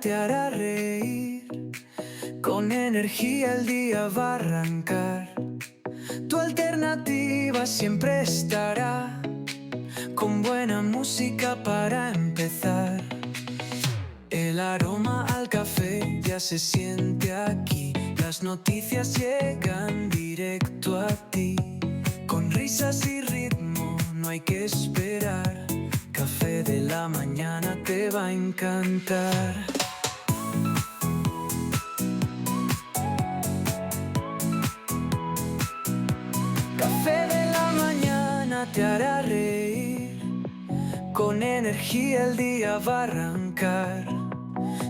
te hará reír. Con energía el día va a arrancar. Tu alternativa siempre estará, con buena música para empezar. El aroma al café ya se siente aquí. Las noticias llegan directo a ti. Con risas y ritmo no hay que esperar. Café de la mañana te va a encantar. Café de la mañana te hará reír. Con energía el día va a arrancar.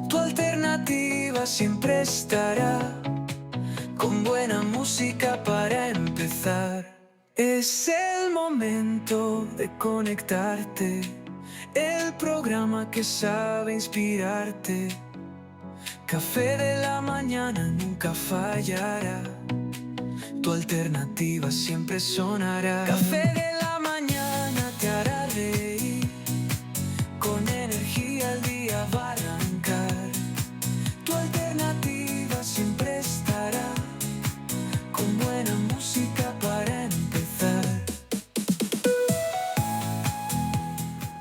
Tu alternativa siempre estará, con buena música para empezar. Es el momento de conectarte, el programa que sabe inspirarte. Café de la mañana nunca fallará, tu alternativa siempre sonará. Café de la mañana te hará reír, con energía el día va a arrancar. Tu alternativa siempre estará, con buena música para empezar.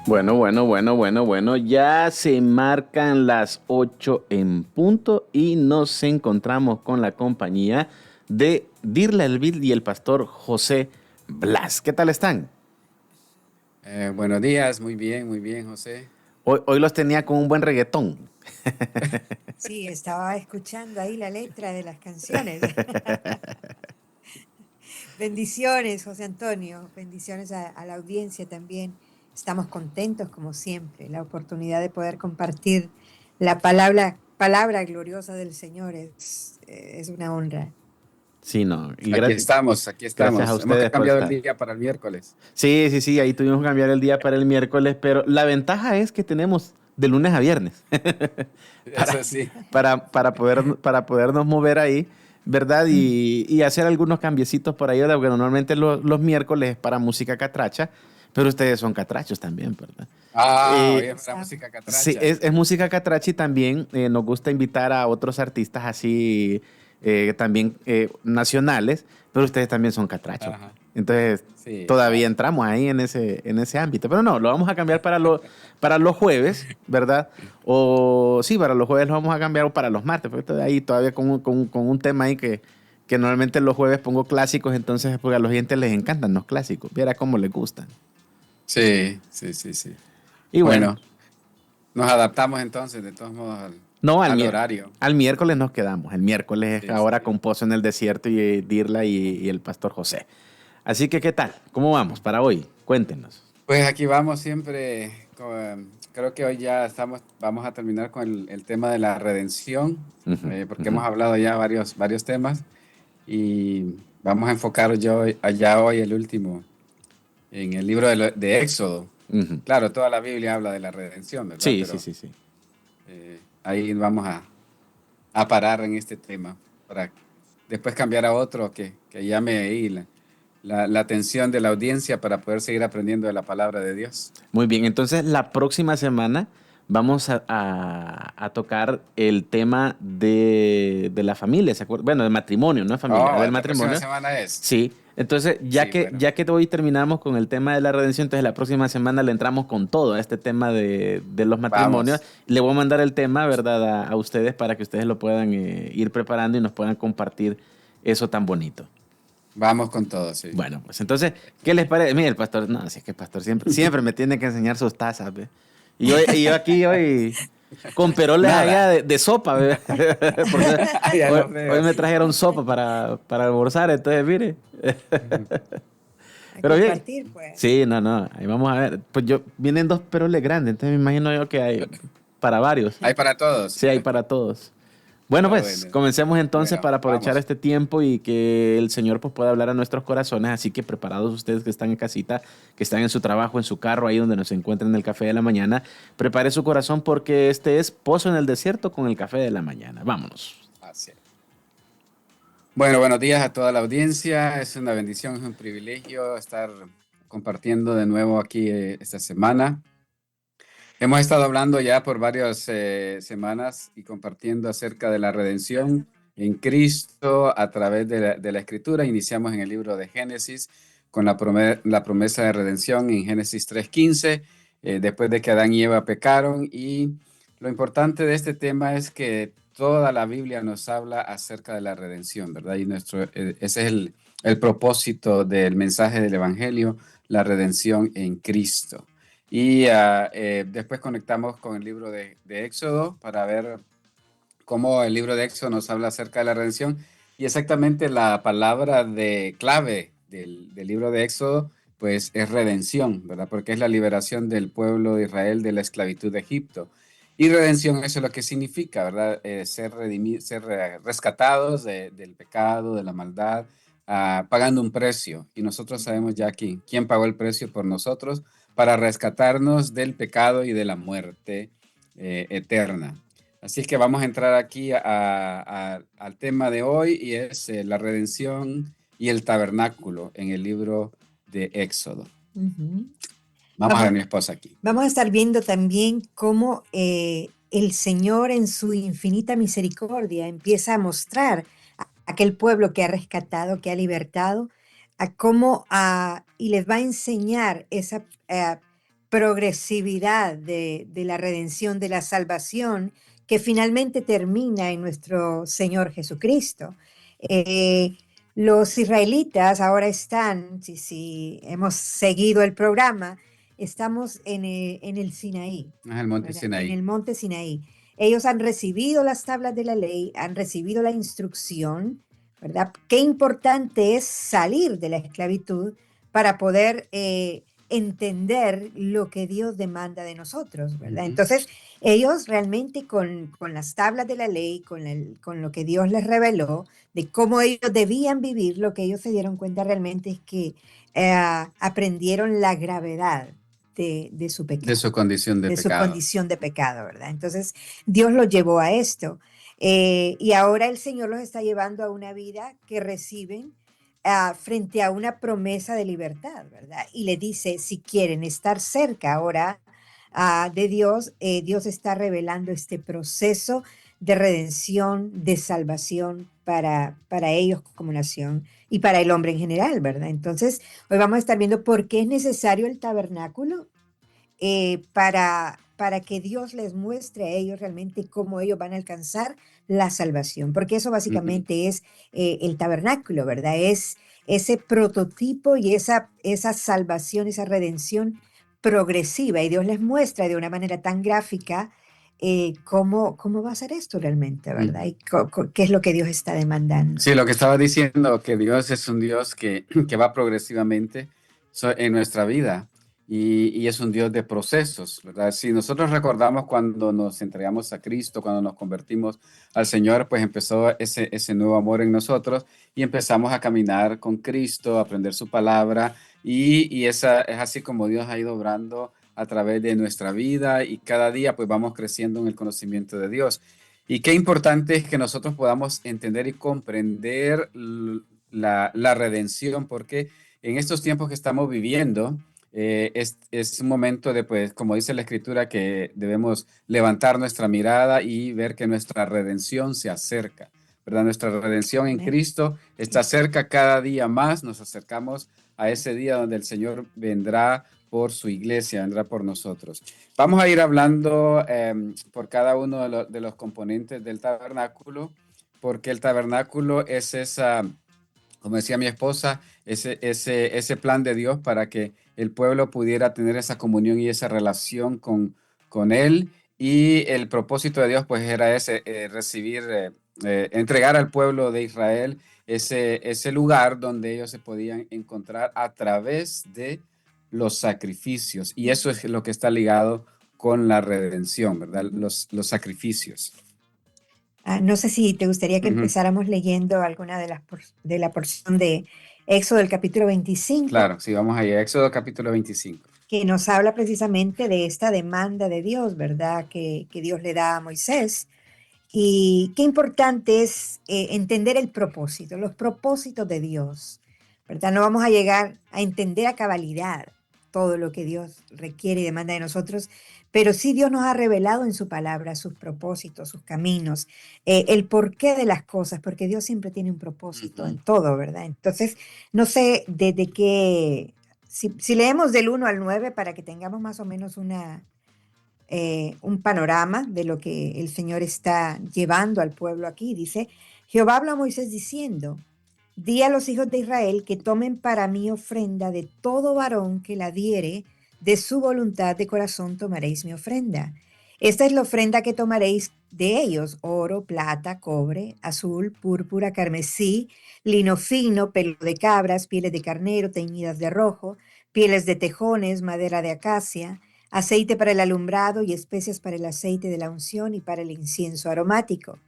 Bueno, ya se marcan las 8 en punto y nos encontramos con la compañía de Dirla Elvil y el pastor José Blas. ¿Qué tal están? Buenos días, muy bien, José. Hoy los tenía con un buen reggaetón. Sí, estaba escuchando ahí la letra de las canciones. Bendiciones, José Antonio, bendiciones a la audiencia también. Estamos contentos como siempre. La oportunidad de poder compartir la palabra gloriosa del Señor es una honra. Sí, no. Y Aquí estamos. gracias a ustedes Hemos cambiado por el estar. día para el miércoles. Sí, ahí tuvimos que cambiar el día para el miércoles, pero la ventaja es que tenemos de lunes a viernes Eso sí. para podernos mover ahí, ¿verdad? Y hacer algunos cambiecitos por ahí, ¿verdad? Porque normalmente los miércoles es para música catracha, pero ustedes son catrachos también, ¿verdad? Hoy es la música catracha. Sí, es música catracha y también nos gusta invitar a otros artistas así, también nacionales, pero ustedes también son catrachos. Ajá. Entonces, Sí, todavía claro. entramos ahí en ese ámbito. Pero no, lo vamos a cambiar para los jueves, ¿verdad? O sí, para los jueves lo vamos a cambiar o para los martes, porque estoy ahí todavía con un tema ahí que normalmente los jueves pongo clásicos, entonces porque a los oyentes les encantan los clásicos. Viera cómo les gustan. Sí. Y bueno, Nos adaptamos entonces, de todos modos, no, al horario. al miércoles nos quedamos. El miércoles es Sí, ahora sí. con Pozo en el Desierto y Dirla y el Pastor José. Así que, ¿qué tal? ¿Cómo vamos para hoy? Cuéntenos. Pues aquí vamos siempre. Creo que hoy ya vamos a terminar con el tema de la redención, porque hemos hablado ya varios temas y vamos a enfocar hoy el último en el libro de Éxodo. Ujú. Claro, toda la Biblia habla de la redención, ¿verdad? Sí. Pero ahí vamos a parar en este tema para después cambiar a otro que llame ahí la atención de la audiencia para poder seguir aprendiendo de la palabra de Dios. Muy bien, entonces la próxima semana vamos a tocar el tema de la familia, ¿se acuerdan? Bueno, del matrimonio, no es familia, del La próxima matrimonio. semana es. Sí, entonces Sí, bueno. ya que hoy terminamos con el tema de la redención, entonces la próxima semana le entramos con todo a este tema de los matrimonios. Vamos. Le voy a mandar el tema, ¿verdad? A ustedes para que ustedes lo puedan ir preparando y nos puedan compartir eso tan bonito. Vamos con todo, sí. Bueno, pues entonces, ¿qué les parece? Mire, el pastor, no, si es que el pastor siempre me tiene que enseñar sus tazas, ¿ve? Y yo aquí hoy con peroles Nada. allá de sopa, ¿ve? Porque Ya hoy, lo veo, hoy me sí. trajeron sopa para almorzar, entonces, mire. A Pero bien. compartir, pues. Sí, no, ahí vamos a ver. Pues vienen 2 peroles grandes, entonces me imagino yo que hay para varios. Hay para todos. Sí, hay para todos. Bueno, pues Bueno. comencemos entonces Bueno, para aprovechar vamos. este tiempo y que el Señor pues pueda hablar a nuestros corazones. Así que preparados ustedes que están en casita, que están en su trabajo, en su carro, ahí donde nos encuentren en el café de la mañana, prepare su corazón porque este es Pozo en el Desierto con el café de la mañana. Vámonos. Así es. Bueno, buenos días a toda la audiencia. Es una bendición, es un privilegio estar compartiendo de nuevo aquí esta semana. Hemos estado hablando ya por varias semanas y compartiendo acerca de la redención en Cristo a través de la Escritura. Iniciamos en el libro de Génesis con la promesa de redención en Génesis 3:15, después de que Adán y Eva pecaron. Y lo importante de este tema es que toda la Biblia nos habla acerca de la redención, ¿verdad? Y ese es el propósito del mensaje del Evangelio, la redención en Cristo. Y después conectamos con el libro de Éxodo para ver cómo el libro de Éxodo nos habla acerca de la redención. Y exactamente la palabra de clave del libro de Éxodo, pues es redención, ¿verdad? Porque es la liberación del pueblo de Israel de la esclavitud de Egipto. Y redención, eso es lo que significa, ¿verdad? Ser rescatados del pecado, de la maldad, pagando un precio. Y nosotros sabemos ya aquí quién pagó el precio por nosotros para rescatarnos del pecado y de la muerte eterna. Así es que vamos a entrar aquí al tema de hoy y es la redención y el tabernáculo en el libro de Éxodo. Ujú. Vamos a ver a mi esposa aquí. Vamos a estar viendo también cómo el Señor en su infinita misericordia empieza a mostrar a aquel pueblo que ha rescatado, que ha libertado, a cómo y les va a enseñar esa progresividad de la redención, de la salvación, que finalmente termina en nuestro Señor Jesucristo. Eh, los israelitas ahora están, si hemos seguido el programa, estamos en el Sinaí, Es el monte ¿verdad? En Sinaí. el monte Sinaí. Ellos han recibido las tablas de la ley, han recibido la instrucción, ¿verdad? Qué importante es salir de la esclavitud para poder entender lo que Dios demanda de nosotros, ¿verdad? Entonces, ellos realmente con las tablas de la ley, con lo que Dios les reveló, de cómo ellos debían vivir, lo que ellos se dieron cuenta realmente es que aprendieron la gravedad de su De pecado, su condición de de su pecado. condición de pecado, ¿verdad? Entonces, Dios los llevó a esto. Y ahora el Señor los está llevando a una vida que reciben frente a una promesa de libertad, ¿verdad? Y le dice, si quieren estar cerca ahora de Dios, Dios está revelando este proceso de redención, de salvación para ellos como nación y para el hombre en general, ¿verdad? Entonces, hoy vamos a estar viendo por qué es necesario el tabernáculo para que Dios les muestre a ellos realmente cómo ellos van a alcanzar la salvación, porque eso básicamente es el tabernáculo, ¿verdad? Es ese prototipo y esa salvación, esa redención progresiva, y Dios les muestra de una manera tan gráfica cómo va a ser esto realmente, ¿verdad? Y qué es lo que Dios está demandando. Sí, lo que estaba diciendo, que Dios es un Dios que va progresivamente en nuestra vida y es un Dios de procesos, ¿verdad? Si nosotros recordamos cuando nos entregamos a Cristo, cuando nos convertimos al Señor, pues empezó ese nuevo amor en nosotros y empezamos a caminar con Cristo, a aprender su palabra y esa es así como Dios ha ido obrando a través de nuestra vida y cada día pues vamos creciendo en el conocimiento de Dios. Y qué importante es que nosotros podamos entender y comprender la redención, porque en estos tiempos que estamos viviendo, es un momento de, pues, como dice la Escritura, que debemos levantar nuestra mirada y ver que nuestra redención se acerca, ¿verdad? Nuestra redención en Amén. Cristo está cerca cada día más, nos acercamos a ese día donde el Señor vendrá por su iglesia, vendrá por nosotros. Vamos a ir hablando por cada uno de los componentes del tabernáculo, porque el tabernáculo es esa, como decía mi esposa, ese plan de Dios para que el pueblo pudiera tener esa comunión y esa relación con Él. Y el propósito de Dios, pues, era ese, entregar al pueblo de Israel ese lugar donde ellos se podían encontrar a través de los sacrificios. Y eso es lo que está ligado con la redención, ¿verdad? Los sacrificios. No sé si te gustaría que Ujú. empezáramos leyendo alguna de la porción de Éxodo del capítulo 25, Claro, sí, vamos allá. Éxodo capítulo 25. que nos habla precisamente de esta demanda de Dios, ¿verdad? Que Dios le da a Moisés. Y qué importante es entender el propósito, los propósitos de Dios, ¿verdad? No vamos a llegar a entender a cabalidad todo lo que Dios requiere y demanda de nosotros, pero sí Dios nos ha revelado en su palabra sus propósitos, sus caminos, el porqué de las cosas, porque Dios siempre tiene un propósito en todo, ¿verdad? Entonces, no sé desde qué, si leemos del 1 al 9 para que tengamos más o menos un panorama de lo que el Señor está llevando al pueblo aquí. Dice, Jehová habló a Moisés diciendo, di a los hijos de Israel que tomen para mí ofrenda de todo varón que la diere, de su voluntad de corazón tomaréis mi ofrenda. Esta es la ofrenda que tomaréis de ellos, oro, plata, cobre, azul, púrpura, carmesí, lino fino, pelo de cabras, pieles de carnero teñidas de rojo, pieles de tejones, madera de acacia, aceite para el alumbrado y especias para el aceite de la unción y para el incienso aromático,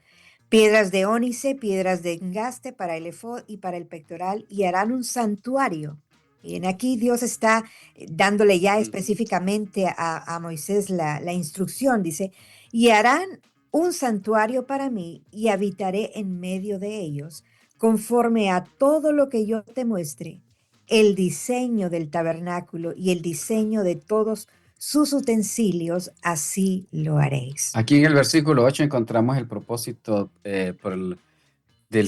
piedras de ónice, piedras de engaste para el efod y para el pectoral, y harán un santuario. Y en aquí Dios está dándole ya específicamente a Moisés la instrucción, dice, y harán un santuario para mí y habitaré en medio de ellos, conforme a todo lo que yo te muestre, el diseño del tabernáculo y el diseño de todos sus utensilios, así lo haréis. Aquí en el versículo 8 encontramos el propósito del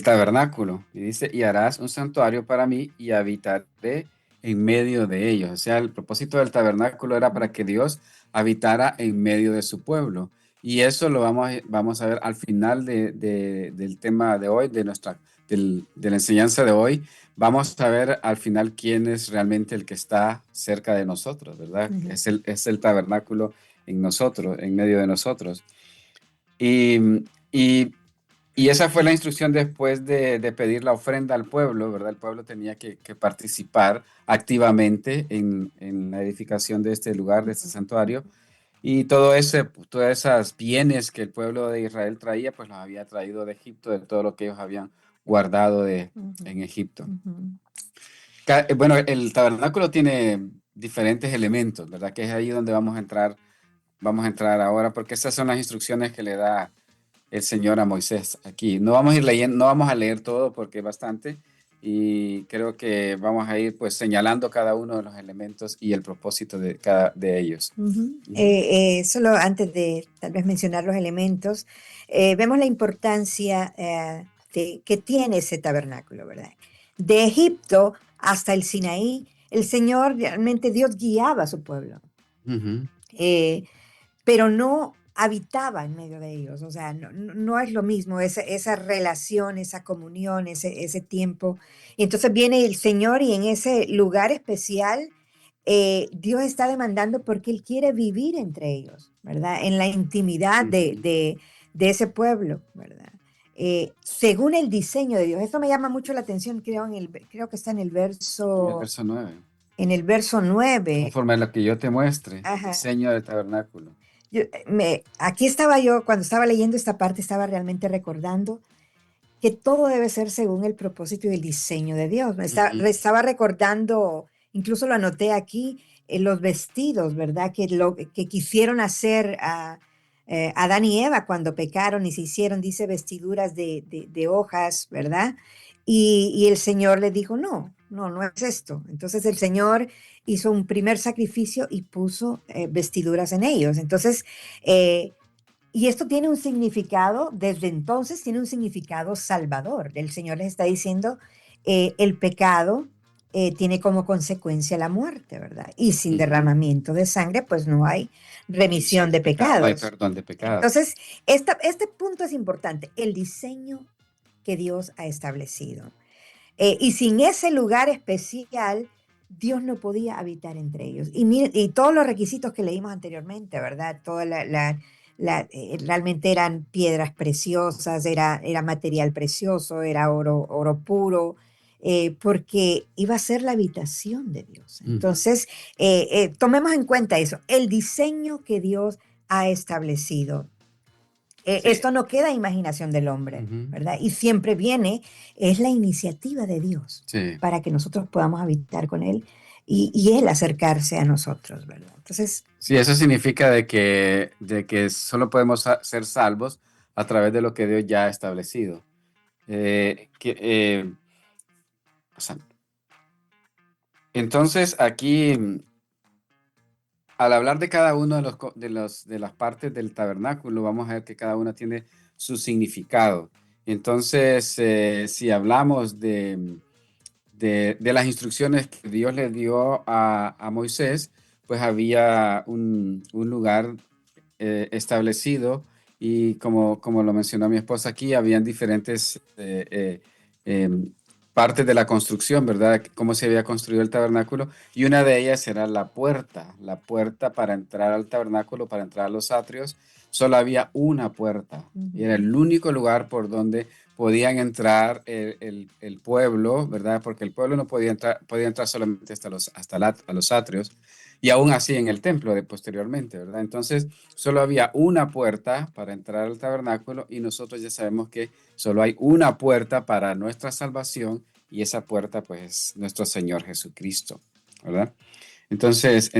tabernáculo. Y dice, y harás un santuario para mí y habitaré en medio de ellos. O sea, el propósito del tabernáculo era para que Dios habitara en medio de su pueblo. Y eso lo vamos a ver al final del tema de hoy, de la enseñanza de hoy. Vamos a ver al final quién es realmente el que está cerca de nosotros, ¿verdad? Ujú. Es el tabernáculo en nosotros, en medio de nosotros. Y, y, y esa fue la instrucción después de pedir la ofrenda al pueblo, ¿verdad? El pueblo tenía que participar activamente en la edificación de este lugar, de este santuario. Y todas esas bienes que el pueblo de Israel traía, pues los había traído de Egipto, de todo lo que ellos habían guardado en Egipto. Ujú. Bueno, el tabernáculo tiene diferentes elementos, ¿verdad? Que es ahí donde vamos a entrar ahora, porque esas son las instrucciones que le da el Señor a Moisés aquí. No vamos a ir leyendo, no vamos a leer todo porque es bastante, y creo que vamos a ir pues señalando cada uno de los elementos y el propósito de cada de ellos. Ujú. Ujú. Solo antes de tal vez mencionar los elementos, vemos la importancia que tiene ese tabernáculo, ¿verdad? De Egipto hasta el Sinaí, el Señor, realmente Dios guiaba a su pueblo, Ujú. eh, pero no habitaba en medio de ellos, o sea, no es lo mismo esa relación, esa comunión, ese tiempo. Y entonces viene el Señor y en ese lugar especial Dios está demandando porque Él quiere vivir entre ellos, ¿verdad? En la intimidad Ujú. de ese pueblo, ¿verdad? Según el diseño de Dios. Esto me llama mucho la atención, creo que está En el verso 9. en el verso 9. Conforme a lo que yo te muestre, el Ajá. diseño del tabernáculo. Aquí estaba yo, cuando estaba leyendo esta parte, estaba realmente recordando que todo debe ser según el propósito y el diseño de Dios. Ujú. Estaba recordando, incluso lo anoté aquí, los vestidos, ¿verdad? Que quisieron hacer a Adán y Eva cuando pecaron y se hicieron, dice, vestiduras de hojas, ¿verdad? Y el Señor le dijo, no es esto. Entonces el Señor hizo un primer sacrificio y puso vestiduras en ellos. Entonces, eh, y esto tiene un significado, desde entonces tiene un significado salvador. El Señor les está diciendo, el pecado tiene como consecuencia la muerte, ¿verdad? Y sin Ujú. derramamiento de sangre, pues no hay remisión Remisión de de pecado, no hay pecados. perdón de pecados. Entonces, este punto es importante, el diseño que Dios ha establecido. Y sin ese lugar especial, Dios no podía habitar entre ellos. Y todos los requisitos que leímos anteriormente, ¿verdad? Realmente eran piedras preciosas, era material precioso, era oro puro, porque iba a ser la habitación de Dios. Ujú. Entonces, tomemos en cuenta eso, el diseño que Dios ha establecido. Sí. Esto no queda a imaginación del hombre, Ujú. ¿verdad? Y siempre viene, es la iniciativa de Dios Sí. para que nosotros podamos habitar con Él y Él acercarse a nosotros, ¿verdad? Entonces, Sí, eso significa de que solo podemos ser salvos a través de lo que Dios ya ha establecido. Eh, que, eh, o sea, entonces aquí al hablar de cada uno de de las partes del tabernáculo, vamos a ver que cada una tiene su significado. Entonces, si hablamos de las instrucciones que Dios le dio a Moisés, pues había un lugar establecido y como lo mencionó mi esposa aquí, habían diferentes partes de la construcción, ¿verdad? Cómo se había construido el tabernáculo y una de ellas era la puerta para entrar al tabernáculo, para entrar a los atrios. Solo había una puerta y era el único lugar por donde podían entrar el pueblo, ¿verdad? Porque el pueblo no podía entrar solamente a los atrios y aún así en el templo posteriormente, ¿verdad? Entonces, solo había una puerta para entrar al tabernáculo y nosotros ya sabemos que solo hay una puerta para nuestra salvación y esa puerta pues es nuestro Señor Jesucristo, ¿verdad? Entonces,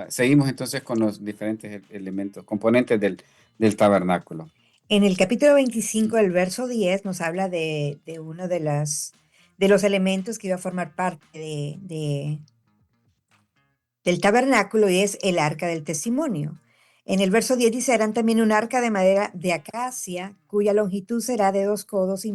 seguimos entonces con los diferentes elementos, componentes del tabernáculo. En el capítulo 25, el verso 10, nos habla de uno de los elementos que iba a formar parte del tabernáculo y es el arca del testimonio. En el verso 10 dice, harán también un arca de madera de acacia, cuya longitud será de 2,5 codos,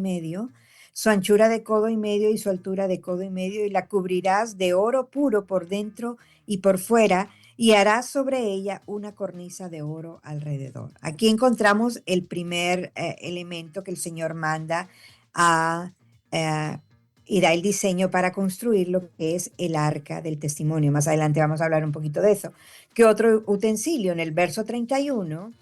su anchura de 1,5 codos y su altura de 1,5 codos, y la cubrirás de oro puro por dentro y por fuera, y harás sobre ella una cornisa de oro alrededor. Aquí encontramos el primer elemento que el Señor manda a y da el diseño para construir lo que es el arca del testimonio. Más adelante vamos a hablar un poquito de eso. ¿Qué otro utensilio? En el verso 31,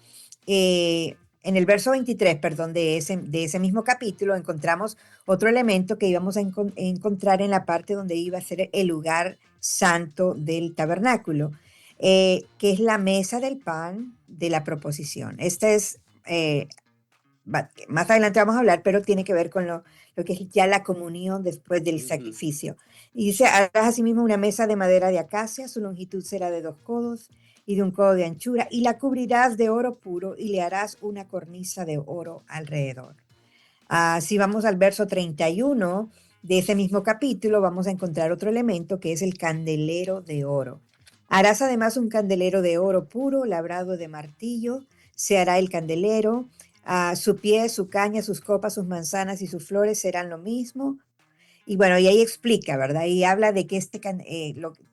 en el verso 23, perdón, de ese mismo capítulo, encontramos otro elemento que íbamos a encontrar en la parte donde iba a ser el lugar santo del tabernáculo, que es la mesa del pan de la proposición. Esta es, más adelante vamos a hablar, pero tiene que ver con lo que es ya la comunión después del sacrificio. Y dice, harás asimismo una mesa de madera de acacia, su longitud será de 2 codos y de 1 codo de anchura, y la cubrirás de oro puro y le harás una cornisa de oro alrededor. Si vamos al verso 31 de ese mismo capítulo, vamos a encontrar otro elemento que es el candelero de oro. Harás además un candelero de oro puro, labrado de martillo, se hará el candelero. Su pie, su caña, sus copas, sus manzanas y sus flores serán lo mismo. Y bueno, y ahí explica, ¿verdad? Y habla de que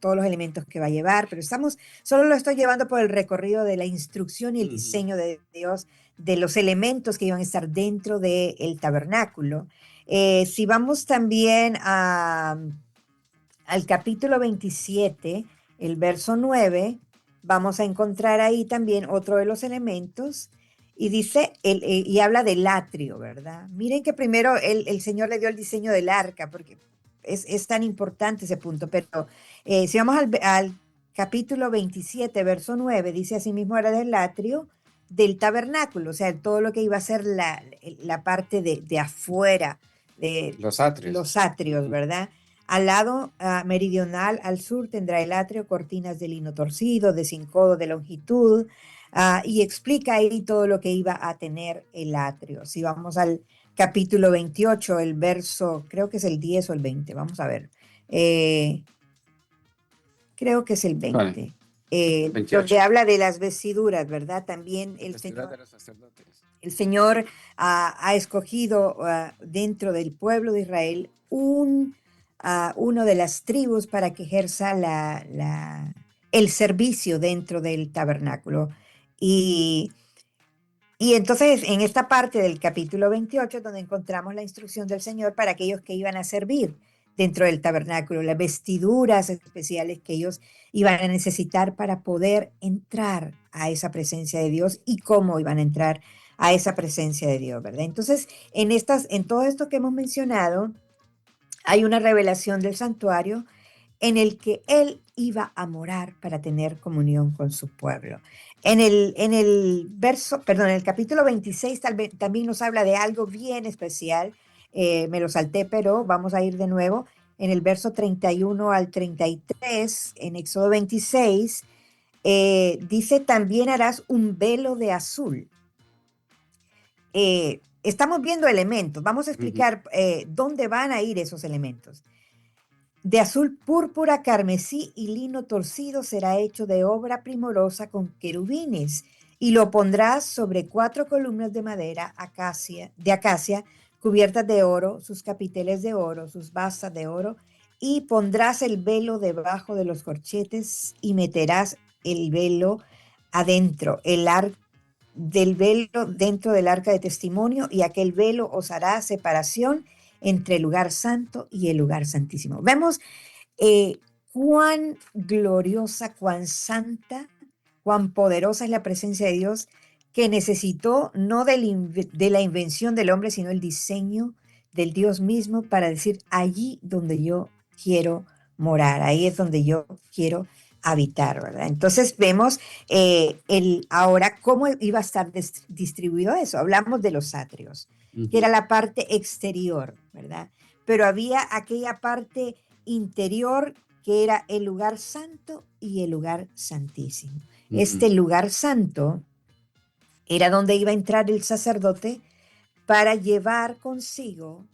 todos los elementos que va a llevar, pero solo lo estoy llevando por el recorrido de la instrucción y el diseño de Dios, de los elementos que iban a estar dentro del tabernáculo. Si vamos también al capítulo 27, el verso 9, vamos a encontrar ahí también otro de los elementos. Y dice, y habla del atrio, ¿verdad? Miren que primero el Señor le dio el diseño del arca, porque es tan importante ese punto. Pero si vamos al capítulo 27, verso 9, dice asimismo era del atrio del tabernáculo, o sea, todo lo que iba a ser la parte de afuera, de Los atrios. los atrios, ¿verdad? Al lado meridional, al sur, tendrá el atrio cortinas de lino torcido, de 5 codos de longitud, y explica ahí todo lo que iba a tener el atrio. Si vamos al capítulo 28, el verso, creo que es el 10 o el 20, vamos a ver. Creo que es el 20. Vale. Donde habla de las vestiduras, ¿verdad? También el Vestiduras Señor, de los sacerdotes. el Señor ha escogido dentro del pueblo de Israel uno de las tribus para que ejerza el servicio dentro del tabernáculo. Y entonces en esta parte del capítulo 28 donde encontramos la instrucción del Señor para aquellos que iban a servir dentro del tabernáculo, las vestiduras especiales que ellos iban a necesitar para poder entrar a esa presencia de Dios y cómo iban a entrar a esa presencia de Dios, ¿verdad? Entonces, en todo esto que hemos mencionado, hay una revelación del santuario en el que Él iba a morar para tener comunión con su pueblo. En el capítulo 26 también nos habla de algo bien especial. Me lo salté, pero vamos a ir de nuevo. En el verso 31 al 33, en Éxodo 26, dice, también harás un velo de azul. Estamos viendo elementos. Vamos a explicar dónde van a ir esos elementos. De azul púrpura, carmesí y lino torcido será hecho de obra primorosa con querubines, y lo pondrás sobre 4 columnas de madera de acacia, cubiertas de oro, sus capiteles de oro, sus basas de oro, y pondrás el velo debajo de los corchetes y meterás el velo adentro, del velo dentro del arca de testimonio, y aquel velo os hará separación entre el lugar santo y el lugar santísimo. Vemos eh, cuán gloriosa, cuán santa, cuán poderosa es la presencia de Dios, que necesitó no de la invención del hombre, sino el diseño del Dios mismo para decir, allí donde yo quiero morar, ahí es donde yo quiero habitar, ¿verdad? Entonces vemos ahora cómo iba a estar distribuido eso. Hablamos de los atrios, que era la parte exterior, ¿verdad? Pero había aquella parte interior que era el lugar santo y el lugar santísimo. Este lugar santo era donde iba a entrar el sacerdote para llevar consigo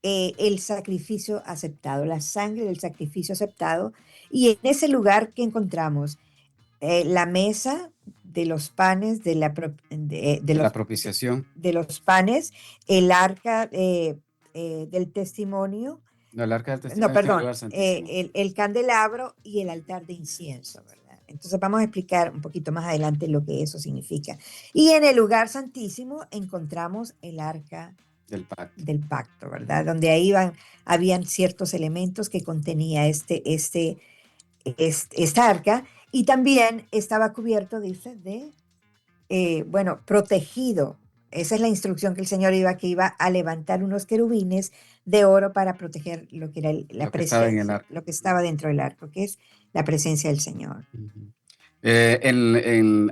el sacrificio aceptado, la sangre del sacrificio aceptado. Y en ese lugar que encontramos la mesa de los panes, De la propiciación. de los panes, el arca del testimonio, No, el arca del no, testimonio está en el perdón, lugar santísimo. el candelabro y el altar de incienso, ¿verdad? Entonces vamos a explicar un poquito más adelante lo que eso significa. Y en el lugar santísimo encontramos el arca Del pacto. pacto, ¿verdad? Donde ahí habían ciertos elementos que contenía esta arca, y también estaba cubierto, dice, bueno, protegido. Esa es la instrucción que el Señor que iba a levantar unos querubines de oro para proteger lo que era la Lo que estaba en el presencia, arca. lo que estaba dentro del arco, que es la presencia del Señor.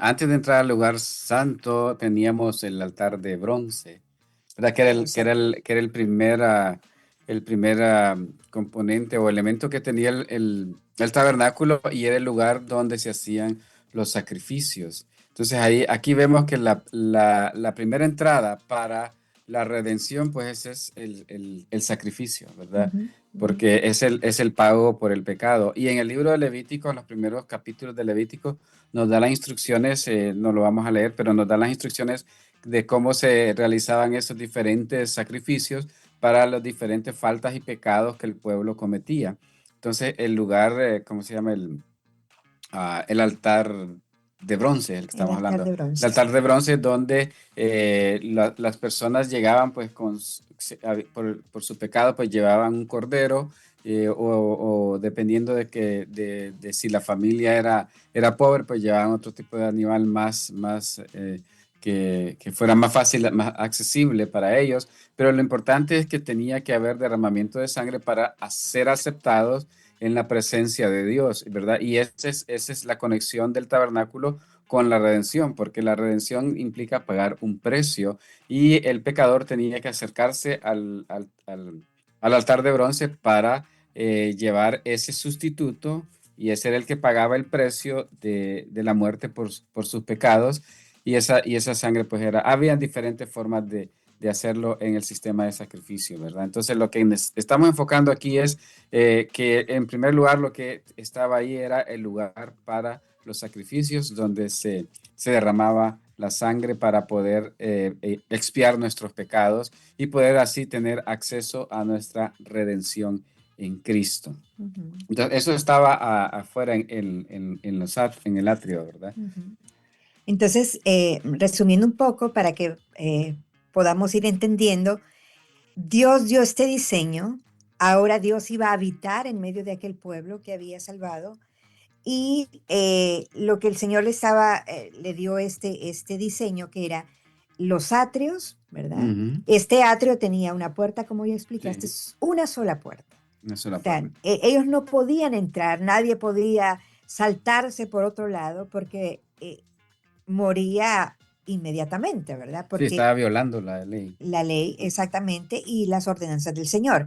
Antes de entrar al lugar santo teníamos el altar de bronce, ¿verdad? Que era el primer componente o elemento que tenía el tabernáculo, y era el lugar donde se hacían los sacrificios. Entonces aquí vemos que la primera entrada para la redención, pues ese es el sacrificio, ¿verdad? Ujú, Porque es el pago por el pecado. Y en el libro de Levítico, en los primeros capítulos de Levítico, nos da las instrucciones, no lo vamos a leer, pero nos da las instrucciones de cómo se realizaban esos diferentes sacrificios para las diferentes faltas y pecados que el pueblo cometía. Entonces, el lugar, ¿cómo se llama? El altar de bronce, el que el estamos altar hablando. de El bronce, altar sí. de bronce donde las personas llegaban pues por su pecado, pues llevaban un cordero, o dependiendo de si la familia era pobre, pues llevaban otro tipo de animal más que fuera más fácil, más accesible para ellos. Pero lo importante es que tenía que haber derramamiento de sangre para ser aceptados en la presencia de Dios, ¿verdad? Y esa es la conexión del tabernáculo con la redención, porque la redención implica pagar un precio, y el pecador tenía que acercarse al altar de bronce para llevar ese sustituto, y ese era el que pagaba el precio de la muerte por sus pecados, y esa sangre pues habían diferentes formas de hacerlo en el sistema de sacrificio, ¿verdad? Entonces lo que estamos enfocando aquí es que en primer lugar lo que estaba ahí era el lugar para los sacrificios, donde se derramaba la sangre para poder expiar nuestros pecados y poder así tener acceso a nuestra redención en Cristo. Ujú, Entonces, eso estaba afuera en el atrio, ¿verdad? ujú. Entonces, resumiendo un poco para que podamos ir entendiendo, Dios dio este diseño, ahora Dios iba a habitar en medio de aquel pueblo que había salvado, y lo que el Señor le dio este diseño, que era los atrios, ¿verdad? Ujú. Este atrio tenía una puerta, como ya explicaste, Sí, es una sola puerta. una sola O sea, puerta. ellos no podían entrar, nadie podía saltarse por otro lado porque moría inmediatamente, ¿verdad? Sí, Porque estaba violando la ley. la ley, exactamente, y las ordenanzas del Señor.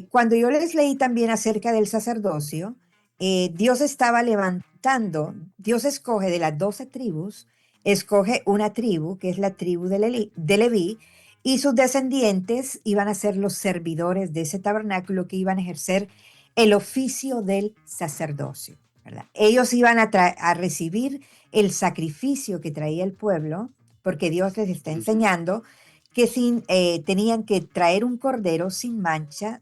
Cuando yo les leí también acerca del sacerdocio, Dios estaba levantando, Dios escoge de las 12 tribus, escoge una tribu, que es la tribu de Leví, y sus descendientes iban a ser los servidores de ese tabernáculo, que iban a ejercer el oficio del sacerdocio, ¿verdad? Ellos iban a recibir el sacrificio que traía el pueblo, porque Dios les está enseñando que tenían que traer un cordero sin mancha,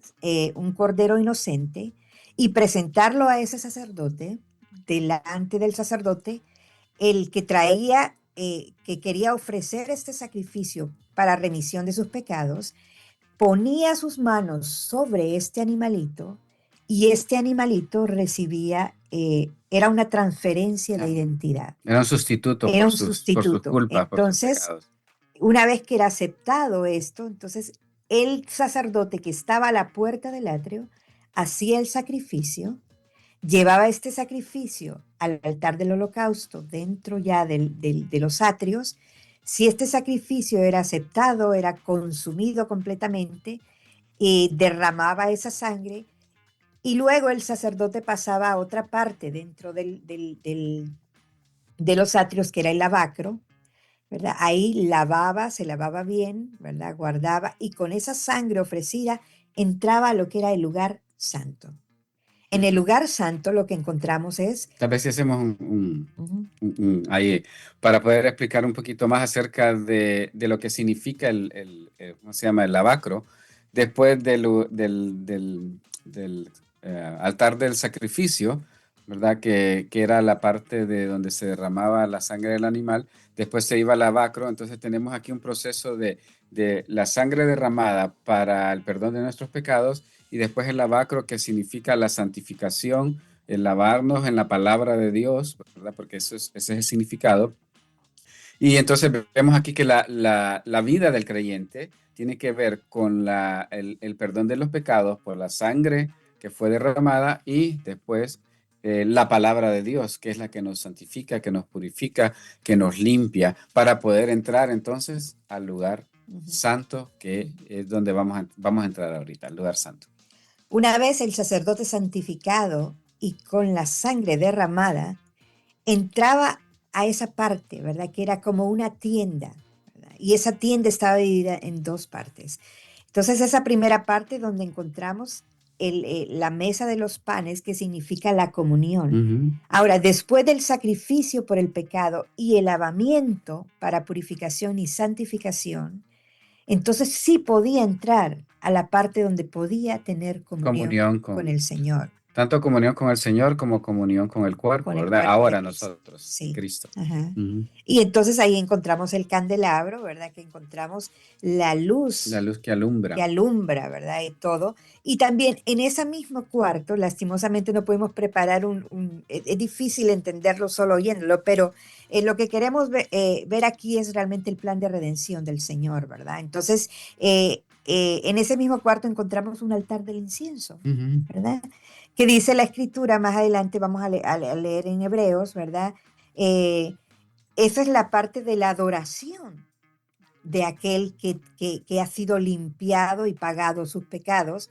un cordero inocente, y presentarlo a ese sacerdote, delante del sacerdote, el que traía, que quería ofrecer este sacrificio para remisión de sus pecados, ponía sus manos sobre este animalito y este animalito recibía, era una transferencia de identidad, Era un sustituto era un por sus sustituto. culpas, por sus Entonces, pecados. una vez que era aceptado esto, entonces el sacerdote que estaba a la puerta del atrio hacía el sacrificio, llevaba este sacrificio al altar del holocausto dentro ya de los atrios. Si este sacrificio era aceptado, era consumido completamente, derramaba esa sangre y luego el sacerdote pasaba a otra parte dentro de los atrios, que era el lavacro, ¿verdad? Ahí lavaba, se lavaba bien, ¿verdad? Guardaba y con esa sangre ofrecida entraba a lo que era el lugar santo. En el lugar santo lo que encontramos es... Tal vez si hacemos Ujú. ahí, para poder explicar un poquito más acerca de lo que significa ¿cómo se llama? El lavacro, después del altar del sacrificio, ¿verdad? Que era la parte de donde se derramaba la sangre del animal, después se iba al lavacro, entonces tenemos aquí un proceso de la sangre derramada para el perdón de nuestros pecados y después el lavacro que significa la santificación, el lavarnos en la palabra de Dios, ¿verdad? Porque ese es el significado. Y entonces vemos aquí que la vida del creyente tiene que ver con el perdón de los pecados por la sangre que fue derramada y después la palabra de Dios, que es la que nos santifica, que nos purifica, que nos limpia, para poder entrar entonces al lugar santo, que es donde vamos a entrar ahorita, al lugar santo. Una vez el sacerdote santificado y con la sangre derramada, entraba a esa parte, ¿verdad? Que era como una tienda, ¿verdad? Y esa tienda estaba dividida en dos partes. Entonces, esa primera parte donde encontramos la mesa de los panes, que significa la comunión. Ujú. Ahora, después del sacrificio por el pecado y el lavamiento para purificación y santificación, entonces sí podía entrar a la parte donde podía tener comunión Comunión con el Señor, tanto comunión con el Señor como comunión con el con cuerpo, el ¿verdad? cuerpo de Ahora Cristo. nosotros, en Sí. Cristo. Ajá. Ujú. Y entonces ahí encontramos el candelabro, ¿verdad? Que encontramos la La luz luz que que alumbra. alumbra, ¿verdad? Y todo. Y también en ese mismo cuarto, lastimosamente no podemos preparar es difícil entenderlo solo oyéndolo, pero lo que queremos ver aquí es realmente el plan de redención del Señor, ¿verdad? Entonces, en ese mismo cuarto encontramos un altar del incienso, Ujú. ¿verdad? Que dice la escritura, más adelante vamos a leer en Hebreos, ¿verdad? Eh, Esa es la parte de la adoración de aquel que ha sido limpiado y pagado sus pecados.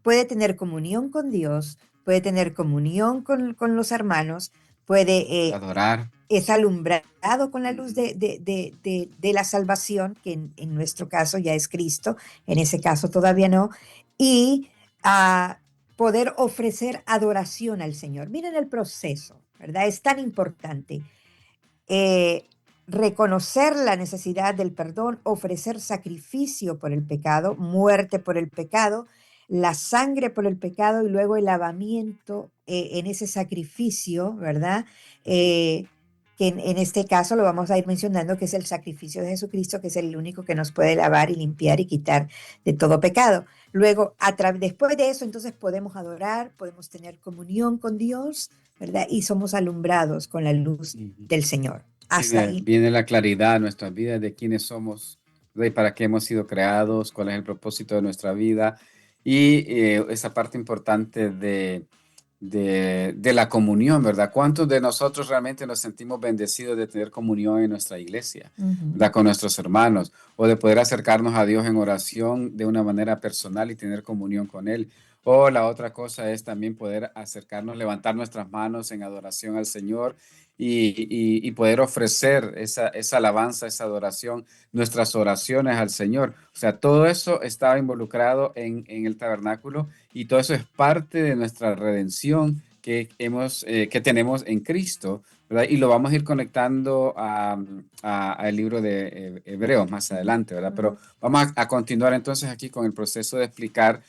Puede tener comunión con Dios, puede tener comunión con los hermanos, Adorar. es alumbrado con la luz Ujú. de la salvación, que en nuestro caso ya es Cristo, en ese caso todavía no, y a poder ofrecer adoración al Señor. Miren el proceso, ¿verdad? Es tan importante. eh, Reconocer la necesidad del perdón, ofrecer sacrificio por el pecado, muerte por el pecado, la sangre por el pecado y luego el lavamiento en ese sacrificio, ¿verdad? Que en este caso lo vamos a ir mencionando, que es el sacrificio de Jesucristo, que es el único que nos puede lavar y limpiar y quitar de todo pecado. Luego, después de eso, entonces podemos adorar, podemos tener comunión con Dios, ¿verdad? Y somos alumbrados con la luz Ujú. del Señor. Hasta ahí. Viene la claridad en nuestras vidas de quiénes somos, de para qué hemos sido creados, cuál es el propósito de nuestra vida y esa parte importante de la comunión, ¿verdad? ¿Cuántos de nosotros realmente nos sentimos bendecidos de tener comunión en nuestra iglesia, Ujú. ¿verdad? Con nuestros hermanos o de poder acercarnos a Dios en oración de una manera personal y tener comunión con Él? O la otra cosa es también poder acercarnos, levantar nuestras manos en adoración al Señor y poder ofrecer esa alabanza, esa adoración, nuestras oraciones al Señor. O sea, todo eso estaba involucrado en el tabernáculo y todo eso es parte de nuestra redención que tenemos en Cristo, ¿verdad? Y lo vamos a ir conectando al libro de Hebreos más adelante, ¿verdad? Pero vamos a continuar entonces aquí con el proceso de explicar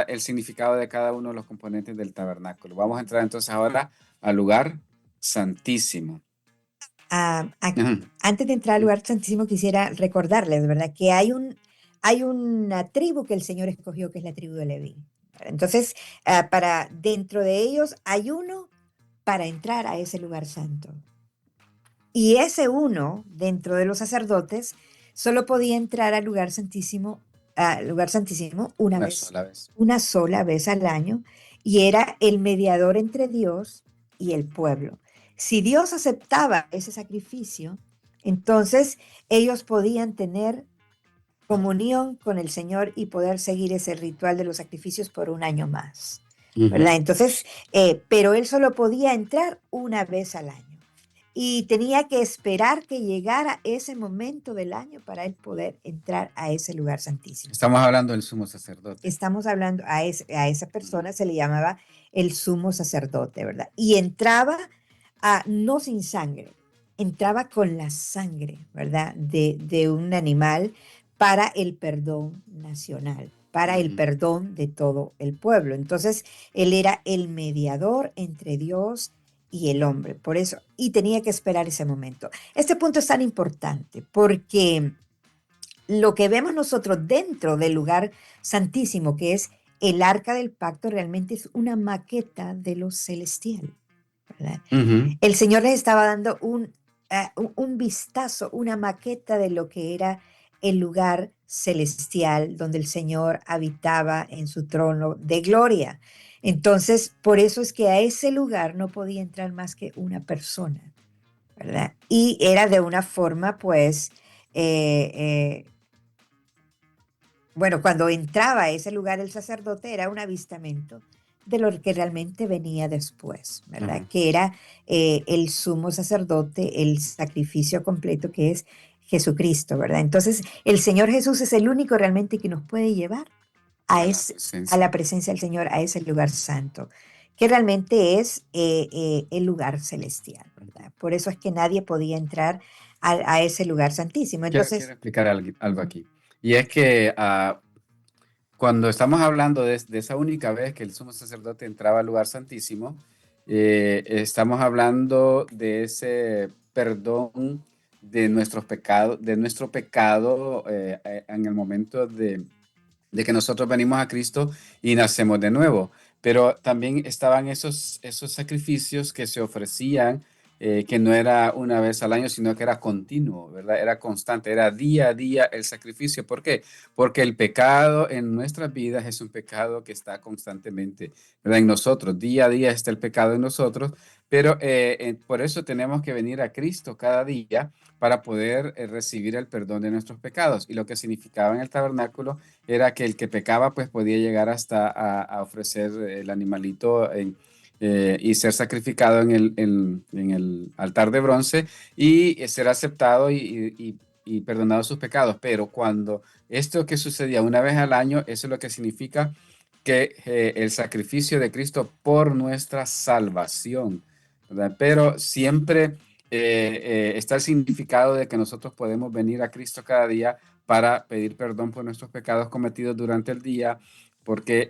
el significado de cada uno de los componentes del tabernáculo. Vamos a entrar entonces ahora al lugar santísimo. Ah, Ujú. antes de entrar al lugar santísimo, quisiera recordarles, ¿verdad? Que hay una tribu que el Señor escogió, que es la tribu de Leví. Entonces, dentro de ellos hay uno para entrar a ese lugar santo. Y ese uno, dentro de los sacerdotes, solo podía entrar al lugar santísimo Una sola vez. una sola vez al año, y era el mediador entre Dios y el pueblo. Si Dios aceptaba ese sacrificio, entonces ellos podían tener comunión con el Señor y poder seguir ese ritual de los sacrificios por un año más, Ujú. ¿verdad? Entonces, pero él solo podía entrar una vez al año y tenía que esperar que llegara ese momento del año para él poder entrar a ese lugar santísimo. Estamos hablando del sumo sacerdote. Estamos hablando a esa Ujú. persona se le llamaba el sumo sacerdote, ¿verdad? Y entraba no sin sangre, entraba con la sangre, ¿verdad? De un animal para el perdón nacional, para el Ujú. perdón de todo el pueblo. Entonces, él era el mediador entre Dios y el hombre, por eso, y tenía que esperar ese momento. Este punto es tan importante porque lo que vemos nosotros dentro del lugar santísimo, que es el arca del pacto, realmente es una maqueta de lo celestial, ¿verdad? Ujú. El Señor les estaba dando un vistazo, una maqueta de lo que era el lugar celestial donde el Señor habitaba en su trono de gloria. Entonces, por eso es que a ese lugar no podía entrar más que una persona, ¿verdad? Y era de una forma, pues, eh, eh, bueno, cuando entraba a ese lugar el sacerdote era un avistamiento de lo que realmente venía después, ¿verdad? Ujú. Que era el sumo sacerdote, el sacrificio completo que es Jesucristo, ¿verdad? Entonces, el Señor Jesús es el único realmente que nos puede llevar A la a presencia. la presencia del Señor, a ese lugar santo, que realmente es el lugar celestial, ¿verdad? Por eso es que nadie podía entrar a ese lugar santísimo. Quiero Entonces, explicar algo ujú, aquí. Y es que cuando estamos hablando de esa única vez que el sumo sacerdote entraba al lugar santísimo, estamos hablando de ese perdón de nuestro pecado en el momento de que nosotros venimos a Cristo y nacemos de nuevo. Pero también estaban esos sacrificios que se ofrecían, que no era una vez al año, sino que era continuo, ¿verdad? Era constante, era día a día el sacrificio. ¿Por qué? Porque el pecado en nuestras vidas es un pecado que está constantemente, ¿verdad? En nosotros, día a día está el pecado en nosotros, pero por eso tenemos que venir a Cristo cada día para poder recibir el perdón de nuestros pecados. Y lo que significaba en el tabernáculo era que el que pecaba pues podía llegar hasta a ofrecer el animalito y ser sacrificado en el altar de bronce y ser aceptado y perdonado sus pecados. Pero cuando esto que sucedía una vez al año, eso es lo que significa que el sacrificio de Cristo por nuestra salvación, ¿verdad? Pero siempre está el significado de que nosotros podemos venir a Cristo cada día para pedir perdón por nuestros pecados cometidos durante el día, porque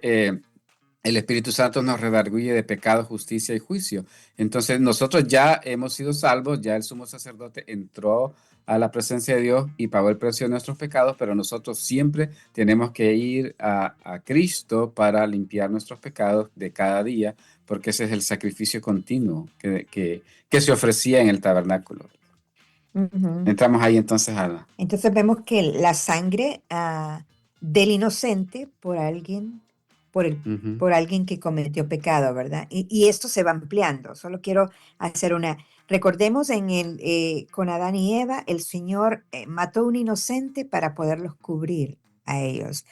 el Espíritu Santo nos redarguye de pecado, justicia y juicio. Entonces nosotros ya hemos sido salvos, ya el sumo sacerdote entró a la presencia de Dios y pagó el precio de nuestros pecados, pero nosotros siempre tenemos que ir a Cristo para limpiar nuestros pecados de cada día, porque ese es el sacrificio continuo que se ofrecía en el tabernáculo. ujú. Entramos ahí entonces a la... Entonces vemos que la sangre del inocente por alguien, Ujú. por alguien que cometió pecado, ¿verdad? Y esto se va ampliando. Solo quiero hacer una. Recordemos con Adán y Eva, el Señor mató a un inocente para poderlos cubrir a ellos.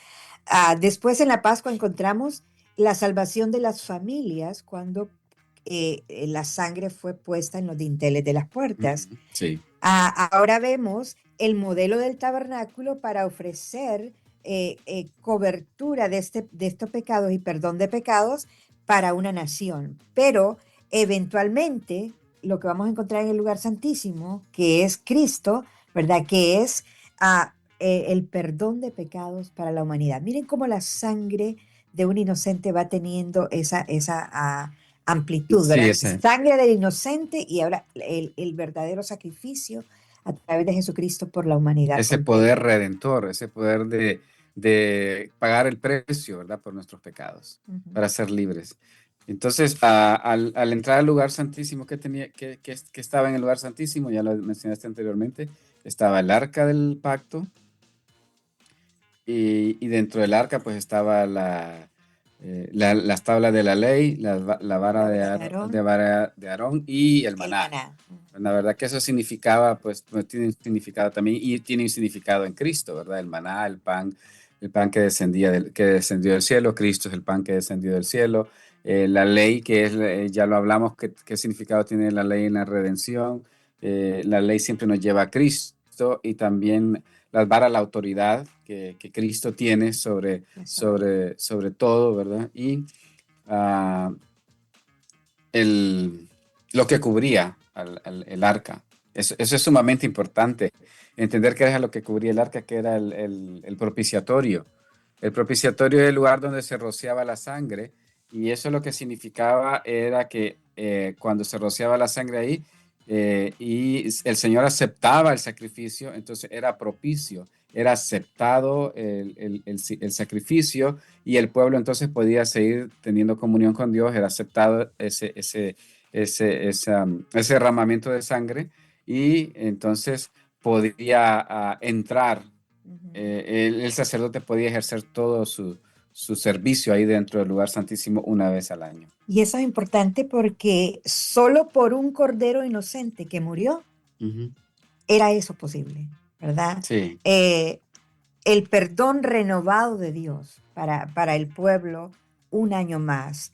Después en la Pascua encontramos la salvación de las familias cuando la sangre fue puesta en los dinteles de las puertas. Sí. Ahora vemos el modelo del tabernáculo para ofrecer cobertura de estos pecados y perdón de pecados para una nación. Pero eventualmente lo que vamos a encontrar en el lugar santísimo, que es Cristo, ¿verdad? Que es el perdón de pecados para la humanidad. Miren cómo la sangre de un inocente va teniendo esa amplitud, Sí, ¿verdad? ese, Sangre del inocente y ahora el verdadero sacrificio a través de Jesucristo por la humanidad ese poder completa. redentor, ese poder de pagar el precio, ¿verdad? Por nuestros pecados, Ujú. para ser libres. Entonces, al entrar al lugar santísimo que estaba en el lugar santísimo, ya lo mencionaste anteriormente, estaba el arca del pacto y dentro del arca pues estaba las tablas de la ley, la La vara vara de Aarón, vara de Aarón y el el maná. maná. La verdad que eso significaba, pues tiene un significado también y tiene un significado en Cristo, ¿verdad? El maná, el pan que que descendió del cielo, Cristo es el pan que descendió del cielo, la ley que es, ya lo hablamos, qué significado tiene la ley en la redención, la ley siempre nos lleva a Cristo y también las varas, la autoridad que Cristo tiene sobre todo, ¿verdad? Y ah, el, lo que cubría el arca. Eso es sumamente importante. Entender qué era lo que cubría el arca, que era el propiciatorio. El propiciatorio es el lugar donde se rociaba la sangre y eso lo que significaba era que cuando se rociaba la sangre ahí y el Señor aceptaba el sacrificio, entonces era propicio, era aceptado el sacrificio y el pueblo entonces podía seguir teniendo comunión con Dios, era aceptado ese derramamiento de sangre y entonces podía entrar, Ujú. el sacerdote podía ejercer todo su servicio ahí dentro del lugar santísimo una vez al año. Y eso es importante porque solo por un cordero inocente que murió Ujú. era eso posible, ¿verdad? Sí. Eh, el perdón renovado de Dios para el pueblo un año más,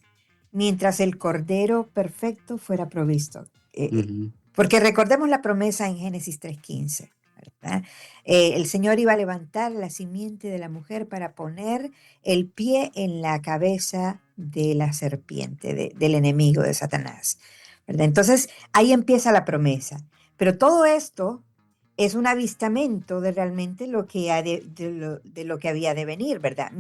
mientras el cordero perfecto fuera provisto. Ujú. Porque recordemos la promesa en Génesis 3:15, ¿verdad? El Señor iba a levantar la simiente de la mujer para poner el pie en la cabeza de la serpiente, del enemigo de Satanás, ¿verdad? Entonces ahí empieza la promesa. Pero todo esto es un avistamento de realmente lo que, de lo que había de venir, ¿verdad?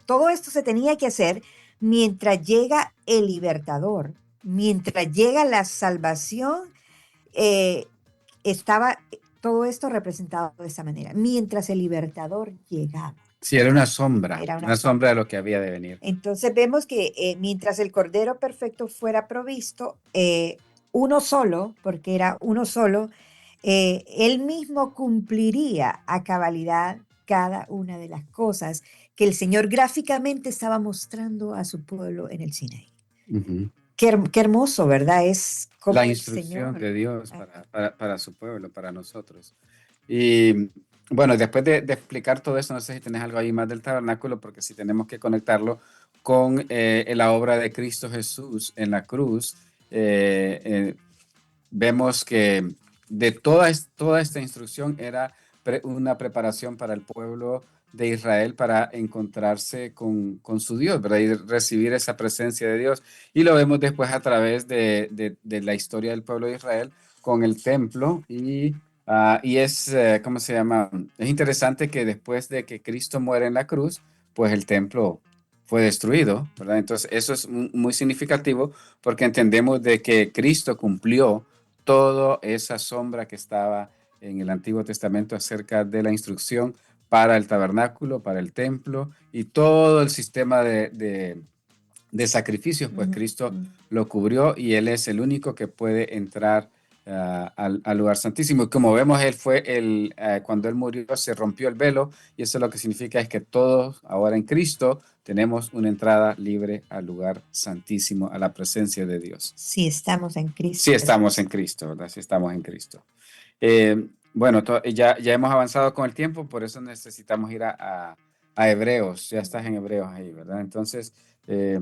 Todo esto se tenía que hacer mientras llega el libertador, mientras llega la salvación, eh, estaba todo esto representado de esa manera, mientras el libertador llegaba, Sí, era era una una sombra de sombra. lo que había de venir. Entonces vemos que mientras el Cordero Perfecto fuera provisto, uno solo, porque era uno solo, él mismo cumpliría a cabalidad cada una de las cosas que el Señor gráficamente estaba mostrando a su pueblo en el Sinaí. Ujú. Qué hermoso, ¿verdad? Es La como el instrucción Señor. de Dios Ah, para su pueblo, para nosotros. Y bueno, después de explicar todo eso, no sé si tenés algo ahí más del tabernáculo, porque si tenemos que conectarlo con la obra de Cristo Jesús en la cruz, eh, eh, vemos que toda esta instrucción era una preparación para el pueblo de Israel para encontrarse con su Dios, ¿verdad? Y recibir esa presencia de Dios. Y lo vemos después a través de la historia del pueblo de Israel con el templo y es, ¿cómo se llama? Es interesante que después de que Cristo muere en la cruz, pues el templo fue destruido, ¿verdad? Entonces eso es muy significativo porque entendemos de que Cristo cumplió toda esa sombra que estaba en el Antiguo Testamento acerca de la instrucción para el tabernáculo, para el templo y todo el sistema de sacrificios, pues ujú, Cristo ujú. lo cubrió y Él es el único que puede entrar al lugar santísimo. Y como vemos, cuando Él murió se rompió el velo y eso lo que significa es que todos ahora en Cristo tenemos una entrada libre al lugar santísimo, a la presencia de Dios. Sí, estamos en Sí Cristo estamos en Jesús. Cristo, ¿verdad? Sí estamos en Cristo. Bueno, ya hemos avanzado con el tiempo, por eso necesitamos ir a Hebreos. Ya estás en Hebreos ahí, ¿verdad? Entonces, eh,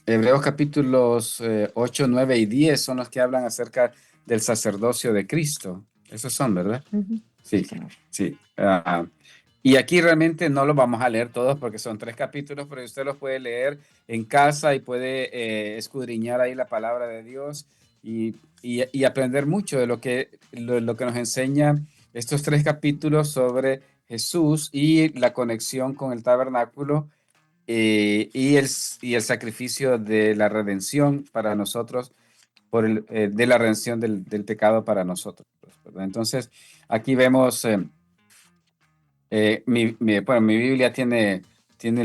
Hebreos capítulos 8, 9 y 10 son los que hablan acerca del sacerdocio de Cristo. Esos son, ¿verdad? Ujú. Sí, Sí, Señor. sí. Y aquí realmente no los vamos a leer todos porque son 3 capítulos, pero usted los puede leer en casa y puede escudriñar ahí la palabra de Dios y aprender mucho de lo que nos enseña estos 3 capítulos sobre Jesús y la conexión con el tabernáculo y el sacrificio de la redención para nosotros, de la redención del pecado para nosotros, ¿verdad? Entonces, aquí vemos... bueno, mi Biblia tiene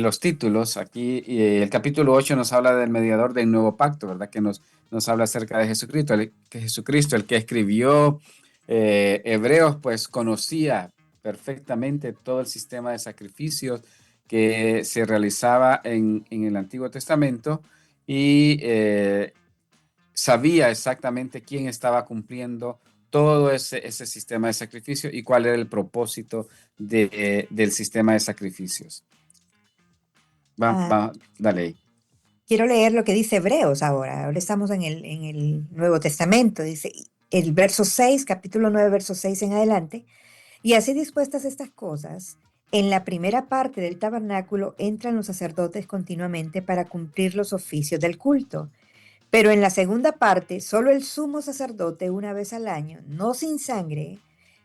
los títulos aquí y el capítulo 8 nos habla del mediador del nuevo pacto, ¿verdad? Que nos habla acerca de Jesucristo, el que escribió Hebreos, pues conocía perfectamente todo el sistema de sacrificios que se realizaba en el Antiguo Testamento y sabía exactamente quién estaba cumpliendo todo ese sistema de sacrificio y cuál era el propósito del sistema de sacrificios. Ah, Dale ahí. quiero leer lo que dice Hebreos ahora. Ahora estamos en el Nuevo Testamento. Dice el verso 6, capítulo 9, verso 6 en adelante. Y así dispuestas estas cosas, en la primera parte del tabernáculo entran los sacerdotes continuamente para cumplir los oficios del culto. Pero en la segunda parte, solo el sumo sacerdote una vez al año, no sin sangre,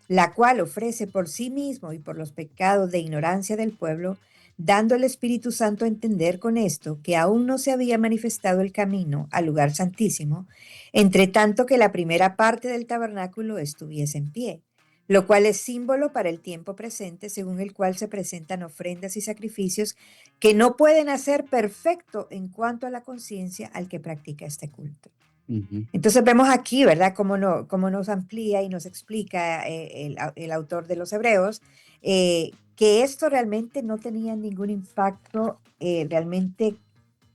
la cual ofrece por sí mismo y por los pecados de ignorancia del pueblo, dando al Espíritu Santo a entender con esto que aún no se había manifestado el camino al lugar santísimo, entre tanto que la primera parte del tabernáculo estuviese en pie, lo cual es símbolo para el tiempo presente, según el cual se presentan ofrendas y sacrificios que no pueden hacer perfecto en cuanto a la conciencia al que practica este culto. Ujú. Entonces vemos aquí, ¿verdad?, cómo nos amplía y nos explica el autor de los Hebreos que esto realmente no tenía ningún impacto, realmente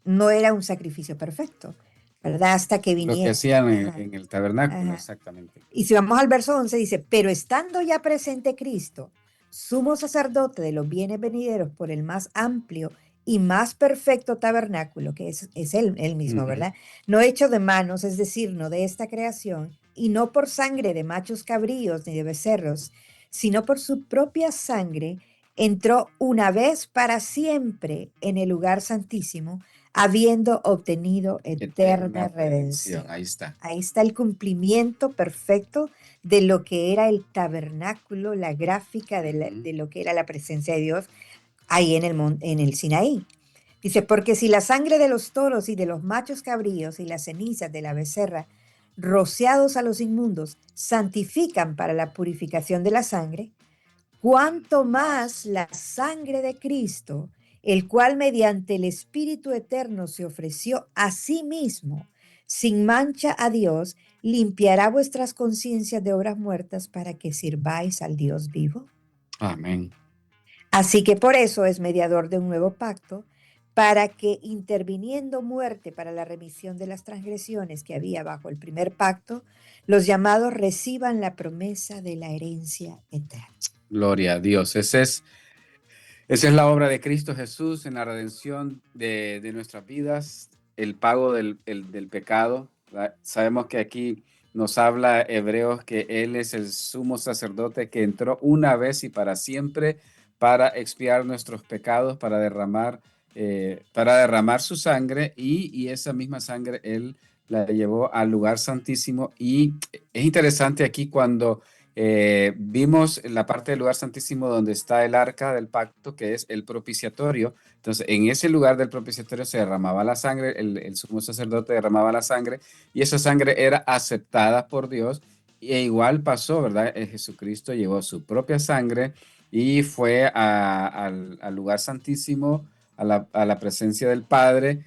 no era un sacrificio perfecto, ¿verdad? Hasta que Lo que viniera. hacían Ajá, en el tabernáculo, ajá. exactamente. Y si vamos al verso 11, dice, pero estando ya presente Cristo, sumo sacerdote de los bienes venideros por el más amplio y más perfecto tabernáculo, que es él mismo, Ujú. ¿verdad? No hecho de manos, es decir, no de esta creación, y no por sangre de machos cabríos ni de becerros, sino por su propia sangre, entró una vez para siempre en el lugar santísimo, habiendo obtenido eterna Eterna redención, redención. ahí está. Ahí está el cumplimiento perfecto de lo que era el tabernáculo, la gráfica Ujú. de lo que era la presencia de Dios ahí en el Sinaí. Dice, porque si la sangre de los toros y de los machos cabríos y las cenizas de la becerra, rociados a los inmundos, santifican para la purificación de la sangre, cuanto más la sangre de Cristo, el cual mediante el Espíritu Eterno se ofreció a sí mismo, sin mancha a Dios, limpiará vuestras conciencias de obras muertas para que sirváis al Dios vivo. Amén. Así que por eso es mediador de un nuevo pacto, para que interviniendo muerte para la remisión de las transgresiones que había bajo el primer pacto, los llamados reciban la promesa de la herencia eterna. Gloria a Dios. Esa es la obra de Cristo Jesús en la redención de nuestras vidas, el pago del pecado. Sabemos que aquí nos habla Hebreos que Él es el sumo sacerdote que entró una vez y para siempre para expiar nuestros pecados, para derramar su sangre y esa misma sangre Él la llevó al lugar santísimo. Y es interesante aquí cuando vimos la parte del lugar santísimo donde está el arca del pacto, que es el propiciatorio. Entonces, en ese lugar del propiciatorio se derramaba la sangre, el sumo sacerdote derramaba la sangre y esa sangre era aceptada por Dios. E igual pasó, ¿verdad? Jesucristo llevó su propia sangre y fue al lugar santísimo, a la presencia del Padre,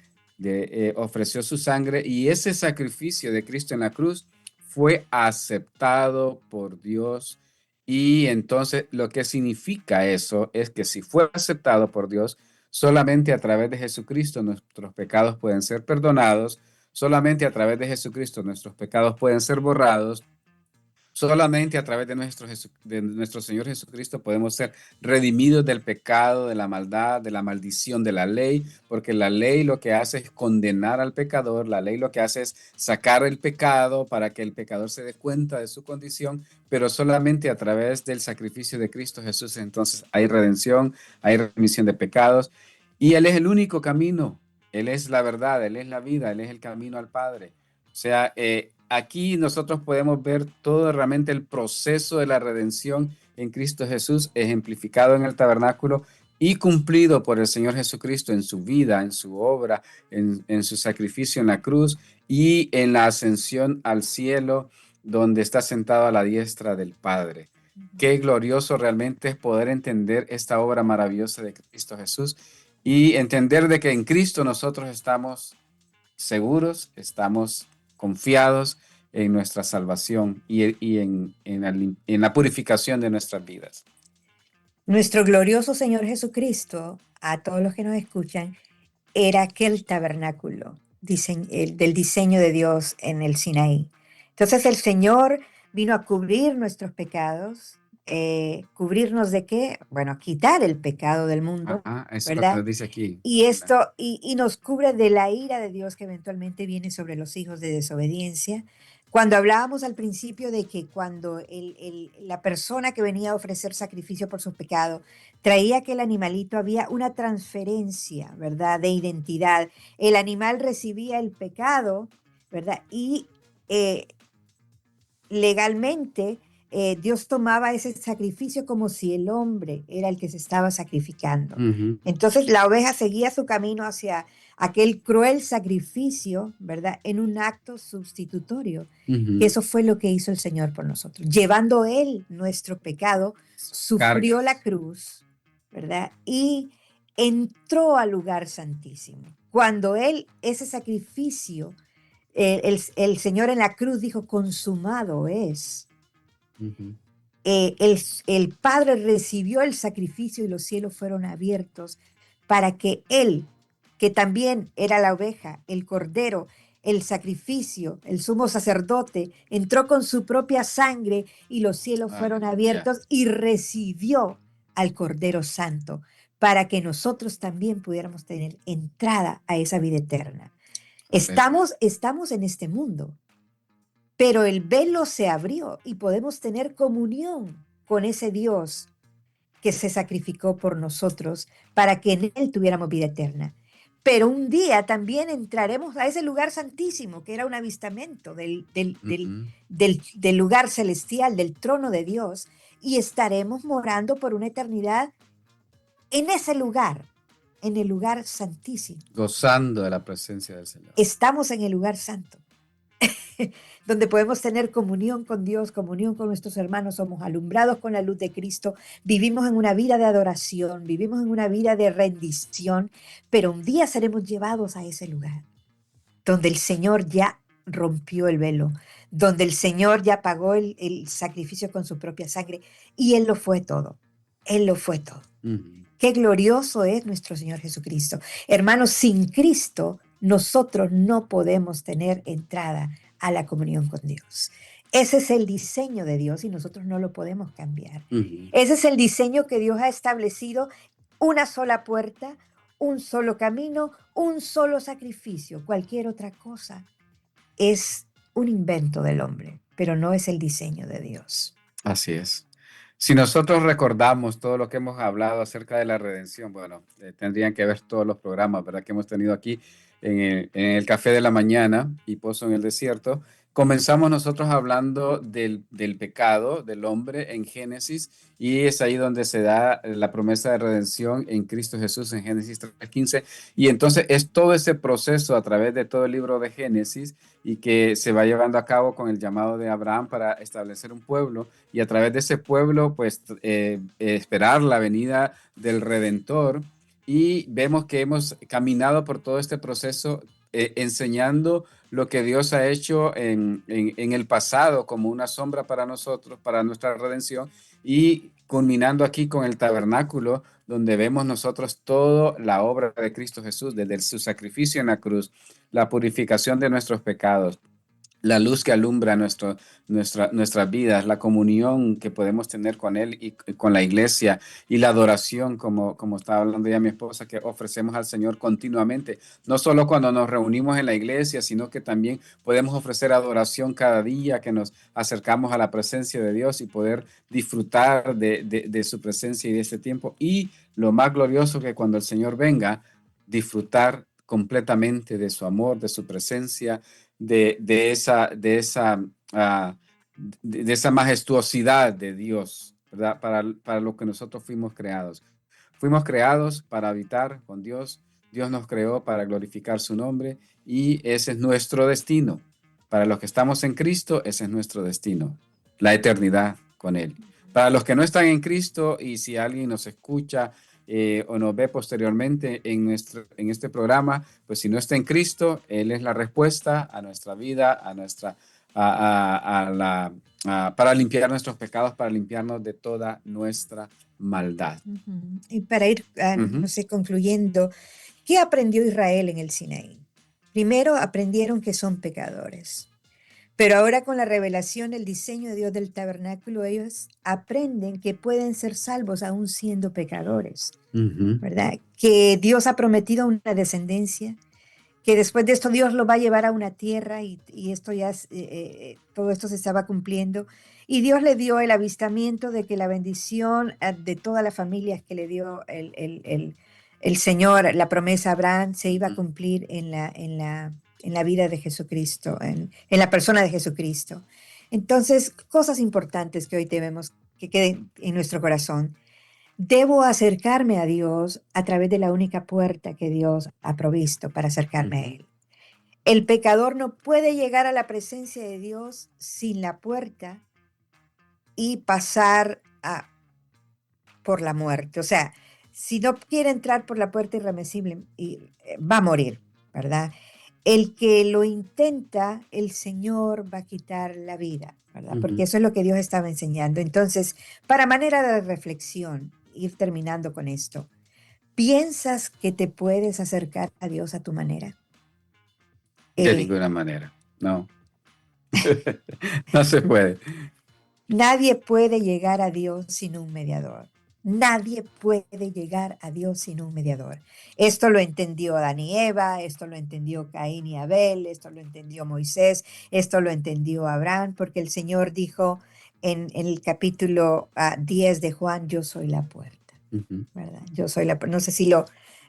ofreció su sangre y ese sacrificio de Cristo en la cruz fue aceptado por Dios. Y entonces lo que significa eso es que si fue aceptado por Dios, solamente a través de Jesucristo nuestros pecados pueden ser perdonados, solamente a través de Jesucristo nuestros pecados pueden ser borrados, Solamente a través de de nuestro Señor Jesucristo podemos ser redimidos del pecado, de la maldad, de la maldición de la ley, porque la ley lo que hace es condenar al pecador, la ley lo que hace es sacar el pecado para que el pecador se dé cuenta de su condición, pero solamente a través del sacrificio de Cristo Jesús entonces hay redención, hay remisión de pecados, y Él es el único camino, Él es la verdad, Él es la vida, Él es el camino al Padre. O sea, aquí nosotros podemos ver todo realmente el proceso de la redención en Cristo Jesús, ejemplificado en el tabernáculo y cumplido por el Señor Jesucristo en su vida, en su obra, en su sacrificio en la cruz y en la ascensión al cielo, donde está sentado a la diestra del Padre. Qué glorioso realmente es poder entender esta obra maravillosa de Cristo Jesús y entender de que en Cristo nosotros estamos seguros, estamos confiados en nuestra salvación y en la purificación de nuestras vidas. Nuestro glorioso Señor Jesucristo, a todos los que nos escuchan, era aquel tabernáculo del diseño de Dios en el Sinaí. Entonces el Señor vino a cubrir nuestros pecados. ¿Cubrirnos de qué? Bueno, quitar el pecado del mundo, Eso es lo que ¿verdad? nos dice aquí. Y nos cubre de la ira de Dios que eventualmente viene sobre los hijos de desobediencia. Cuando hablábamos al principio de que cuando la persona que venía a ofrecer sacrificio por sus pecados traía aquel animalito, había una transferencia, ¿verdad?, de identidad. El animal recibía el pecado, ¿verdad? Y legalmente Dios tomaba ese sacrificio como si el hombre era el que se estaba sacrificando. Ujú, Entonces la oveja seguía su camino hacia aquel cruel sacrificio, ¿verdad? En un acto sustitutorio. ujú. Eso fue lo que hizo el Señor por nosotros. Llevando Él nuestro pecado, sufrió la Cargas. cruz, ¿verdad? Y entró al lugar santísimo. Cuando Él, ese sacrificio, el Señor en la cruz dijo, consumado es. Ujú. El Padre recibió el sacrificio y los cielos fueron abiertos para que Él, que también era la oveja, el cordero, el sacrificio, el sumo sacerdote, entró con su propia sangre y los cielos fueron Aleluya. abiertos y recibió al Cordero Santo para que nosotros también pudiéramos tener entrada a esa vida eterna. Estamos en este mundo, pero el velo se abrió y podemos tener comunión con ese Dios que se sacrificó por nosotros para que en Él tuviéramos vida eterna. Pero un día también entraremos a ese lugar santísimo, que era un avistamiento Ujú. del lugar celestial, del trono de Dios, y estaremos morando por una eternidad en ese lugar, en el lugar santísimo. Gozando de la presencia del Señor. Estamos en el lugar santo. Donde podemos tener comunión con Dios, comunión con nuestros hermanos, somos alumbrados con la luz de Cristo, vivimos en una vida de adoración, vivimos en una vida de rendición, pero un día seremos llevados a ese lugar, donde el Señor ya rompió el velo, donde el Señor ya pagó el sacrificio con su propia sangre, y Él lo fue todo, Él lo fue todo. Ujú. Qué glorioso es nuestro Señor Jesucristo. Hermanos, sin Cristo nosotros no podemos tener entrada a la comunión con Dios. Ese es el diseño de Dios y nosotros no lo podemos cambiar. Ujú. Ese es el diseño que Dios ha establecido, una sola puerta, un solo camino, un solo sacrificio. Cualquier otra cosa es un invento del hombre, pero no es el diseño de Dios. Así es. Si nosotros recordamos todo lo que hemos hablado acerca de la redención, bueno, tendrían que ver todos los programas, ¿verdad? Que hemos tenido aquí en el Café de la Mañana y Pozo en el Desierto. Comenzamos nosotros hablando del pecado del hombre en Génesis y es ahí donde se da la promesa de redención en Cristo Jesús en Génesis 3:15. Y entonces es todo ese proceso a través de todo el libro de Génesis y que se va llevando a cabo con el llamado de Abraham para establecer un pueblo y a través de ese pueblo, pues, esperar la venida del Redentor. Y vemos que hemos caminado por todo este proceso enseñando lo que Dios ha hecho en el pasado como una sombra para nosotros, para nuestra redención, y culminando aquí con el tabernáculo, donde vemos nosotros toda la obra de Cristo Jesús, desde su sacrificio en la cruz, la purificación de nuestros pecados, la luz que alumbra nuestras vidas, la comunión que podemos tener con Él y con la iglesia y la adoración, como estaba hablando ya mi esposa, que ofrecemos al Señor continuamente, no solo cuando nos reunimos en la iglesia, sino que también podemos ofrecer adoración cada día que nos acercamos a la presencia de Dios y poder disfrutar de su presencia y de este tiempo. Y lo más glorioso que cuando el Señor venga, disfrutar completamente de su amor, de su presencia, ah, de esa majestuosidad de Dios, ¿verdad? Para lo que nosotros fuimos creados. Fuimos creados para habitar con Dios. Dios nos creó para glorificar su nombre y ese es nuestro destino. Para los que estamos en Cristo, ese es nuestro destino, la eternidad con Él. Para los que no están en Cristo y si alguien nos escucha o nos ve posteriormente en este programa, pues si no está en Cristo, Él es la respuesta a nuestra vida, para limpiar nuestros pecados, para limpiarnos de toda nuestra maldad. Y para ir, no sé, concluyendo, ¿qué aprendió Israel en el Sinaí? Primero aprendieron que son pecadores. Pero ahora con la revelación, el diseño de Dios del tabernáculo, ellos aprenden que pueden ser salvos aún siendo pecadores, ¿verdad? Que Dios ha prometido una descendencia, que después de esto Dios lo va a llevar a una tierra y esto ya, todo esto se estaba cumpliendo. Y Dios le dio el avistamiento de que la bendición de todas las familias que le dio el Señor, la promesa a Abraham, se iba a cumplir en la vida de Jesucristo, en la persona de Jesucristo. Entonces, cosas importantes que hoy debemos que queden en nuestro corazón. Debo acercarme a Dios a través de la única puerta que Dios ha provisto para acercarme a Él. El pecador no puede llegar a la presencia de Dios sin la puerta y pasar por la muerte. O sea, si no quiere entrar por la puerta irreversible, va a morir, ¿verdad? El que lo intenta, el Señor va a quitar la vida, ¿verdad? Porque eso es lo que Dios estaba enseñando. Entonces, para manera de reflexión, ir terminando con esto, ¿piensas que te puedes acercar a Dios a tu manera? De ninguna manera, no. No se puede. Nadie puede llegar a Dios sin un mediador. Nadie puede llegar a Dios sin un mediador. Esto lo entendió Adán y Eva, esto lo entendió Caín y Abel, esto lo entendió Moisés, esto lo entendió Abraham, porque el Señor dijo en el capítulo 10 de Juan, yo soy la puerta, ¿verdad? Yo soy la puerta. No sé si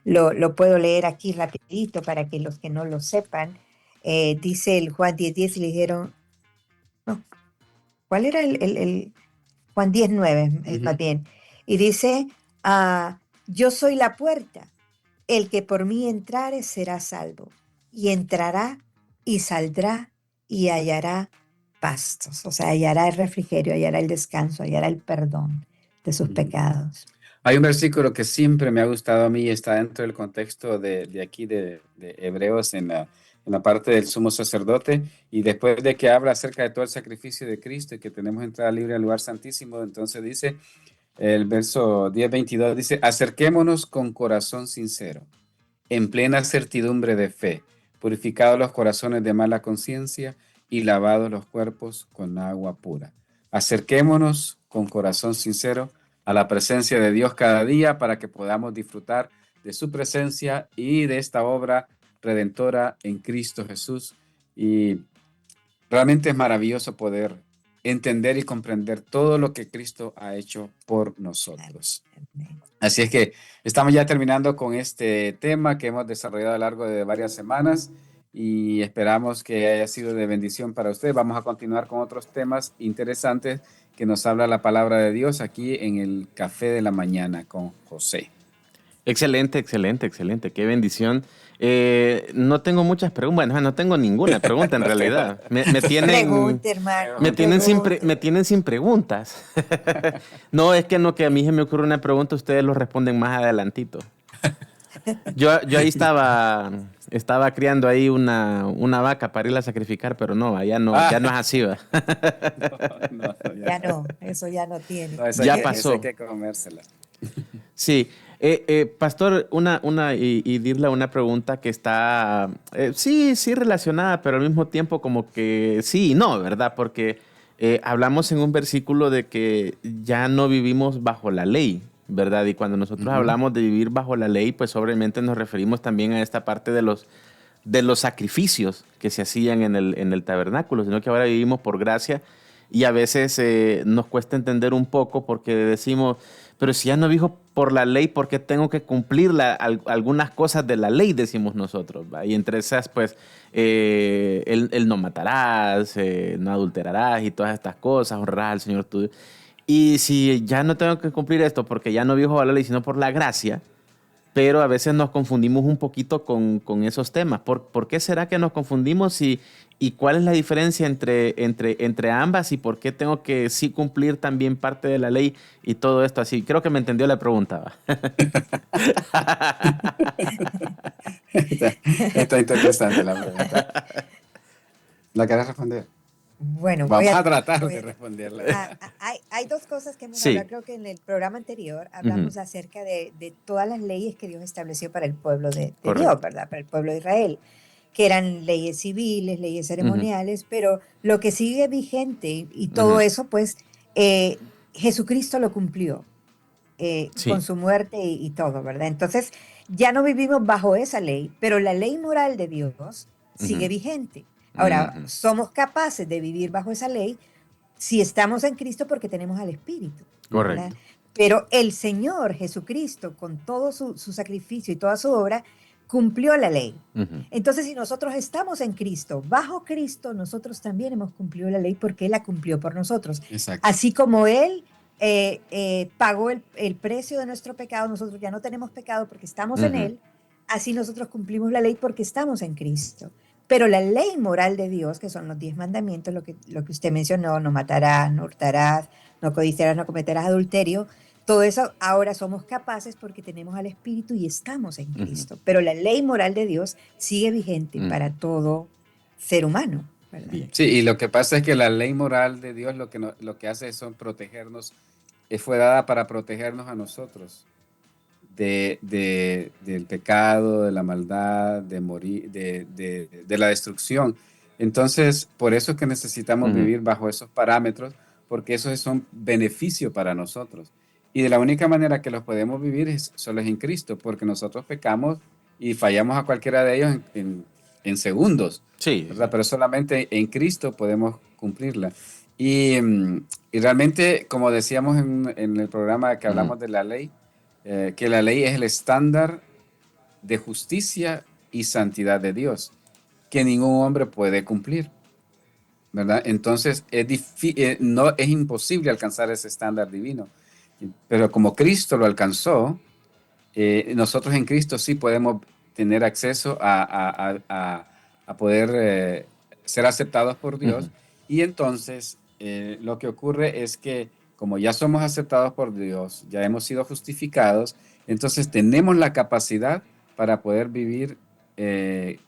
lo puedo leer aquí rapidito para que los que no lo sepan. Dice el Juan 10:10 y le dijeron, no, ¿cuál era el Juan 10:9, más bien? Y dice, yo soy la puerta, el que por mí entrare será salvo, y entrará y saldrá y hallará pastos, o sea, hallará el refrigerio, hallará el descanso, hallará el perdón de sus pecados. Hay un versículo que siempre me ha gustado a mí, está dentro del contexto de aquí de Hebreos en la parte del sumo sacerdote, y después de que habla acerca de todo el sacrificio de Cristo y que tenemos entrada libre al lugar santísimo, entonces dice, el verso 10:22 dice, acerquémonos con corazón sincero, en plena certidumbre de fe, purificados los corazones de mala conciencia y lavados los cuerpos con agua pura. Acerquémonos con corazón sincero a la presencia de Dios cada día para que podamos disfrutar de su presencia y de esta obra redentora en Cristo Jesús. Y realmente es maravilloso poder entender y comprender todo lo que Cristo ha hecho por nosotros. Así es que estamos ya terminando con este tema que hemos desarrollado a lo largo de varias semanas y esperamos que haya sido de bendición para usted. Vamos a continuar con otros temas interesantes que nos habla la palabra de Dios aquí en el Café de la Mañana con José. Excelente, excelente, excelente. Qué bendición. No tengo muchas preguntas. Bueno, no tengo ninguna pregunta en realidad. Me Pregunte, hermano. me tienen sin preguntas. No, es que no, que a mí se me ocurre una pregunta, ustedes lo responden más adelantito. Yo ahí estaba criando ahí una vaca para irla a sacrificar, pero no, ya no es así, ¿va? Ya no, eso ya no tiene. No, ya pasó. Hay que comérsela. Sí, Pastor, y dirle una pregunta que está, sí relacionada, pero al mismo tiempo como que sí y no, ¿verdad? Porque hablamos en un versículo de que ya no vivimos bajo la ley, ¿verdad? Y cuando nosotros Ujú. hablamos de vivir bajo la ley, pues obviamente nos referimos también a esta parte de los sacrificios que se hacían en el tabernáculo, sino que ahora vivimos por gracia y a veces nos cuesta entender un poco porque decimos, pero si ya no vivo por la ley, ¿por qué tengo que cumplir algunas cosas de la ley? Decimos nosotros, ¿va? Y entre esas, pues, el no matarás, no adulterarás y todas estas cosas, honrarás al Señor tu Dios. Y si ya no tengo que cumplir esto porque ya no vivo por la ley, sino por la gracia, pero a veces nos confundimos un poquito con esos temas. ¿Por qué será que nos confundimos y cuál es la diferencia entre ambas y por qué tengo que sí cumplir también parte de la ley y todo esto así? Creo que me entendió la pregunta. Está, está interesante la pregunta. ¿La querés responder? Bueno, Vamos a tratar de voy responderla. hay dos cosas que hemos Sí. hablado. Creo que en el programa anterior Ujú. hablamos acerca de todas las leyes que Dios estableció para el pueblo de Correcto. Dios, ¿verdad? Para el pueblo de Israel, que eran leyes civiles, leyes ceremoniales, pero lo que sigue vigente y todo Ujú. eso, pues Jesucristo lo cumplió con Sí. su muerte y todo, ¿verdad? Entonces, ya no vivimos bajo esa ley, pero la ley moral de Dios sigue Ujú. vigente. Ahora, Ujú. somos capaces de vivir bajo esa ley si estamos en Cristo porque tenemos al Espíritu, ¿verdad? Correcto. Pero el Señor Jesucristo, con todo su sacrificio y toda su obra, cumplió la ley. Ujú. Entonces, si nosotros estamos en Cristo, bajo Cristo, nosotros también hemos cumplido la ley porque Él la cumplió por nosotros. Exacto. Así como Él pagó el precio de nuestro pecado, nosotros ya no tenemos pecado porque estamos en Ujú. Él, así nosotros cumplimos la ley porque estamos en Cristo. Pero la ley moral de Dios, que son los 10 mandamientos, lo que usted mencionó, no matarás, no hurtarás, no codiciarás, no cometerás adulterio, todo eso ahora somos capaces porque tenemos al Espíritu y estamos en Ujú. Cristo. Pero la ley moral de Dios sigue vigente Ujú. para todo ser humano, ¿verdad? Bien. Sí, y lo que pasa es que la ley moral de Dios lo que hace son protegernos, fue dada para protegernos a nosotros del pecado, de la maldad, de morir, de la destrucción. Entonces, por eso es que necesitamos Ujú. vivir bajo esos parámetros, porque esos son beneficio para nosotros. Y de la única manera que los podemos vivir solo es en Cristo, porque nosotros pecamos y fallamos a cualquiera de ellos en segundos, Sí, sí. ¿verdad? Pero solamente en Cristo podemos cumplirla. Y realmente, como decíamos en el programa que Ujú. hablamos de la ley, que la ley es el estándar de justicia y santidad de Dios, que ningún hombre puede cumplir, ¿verdad? Entonces, no es imposible alcanzar ese estándar divino, pero como Cristo lo alcanzó, nosotros en Cristo sí podemos tener acceso a poder ser aceptados por Ujú. Dios. Y entonces lo que ocurre es que como ya somos aceptados por Dios, ya hemos sido justificados, entonces tenemos la capacidad para poder vivir en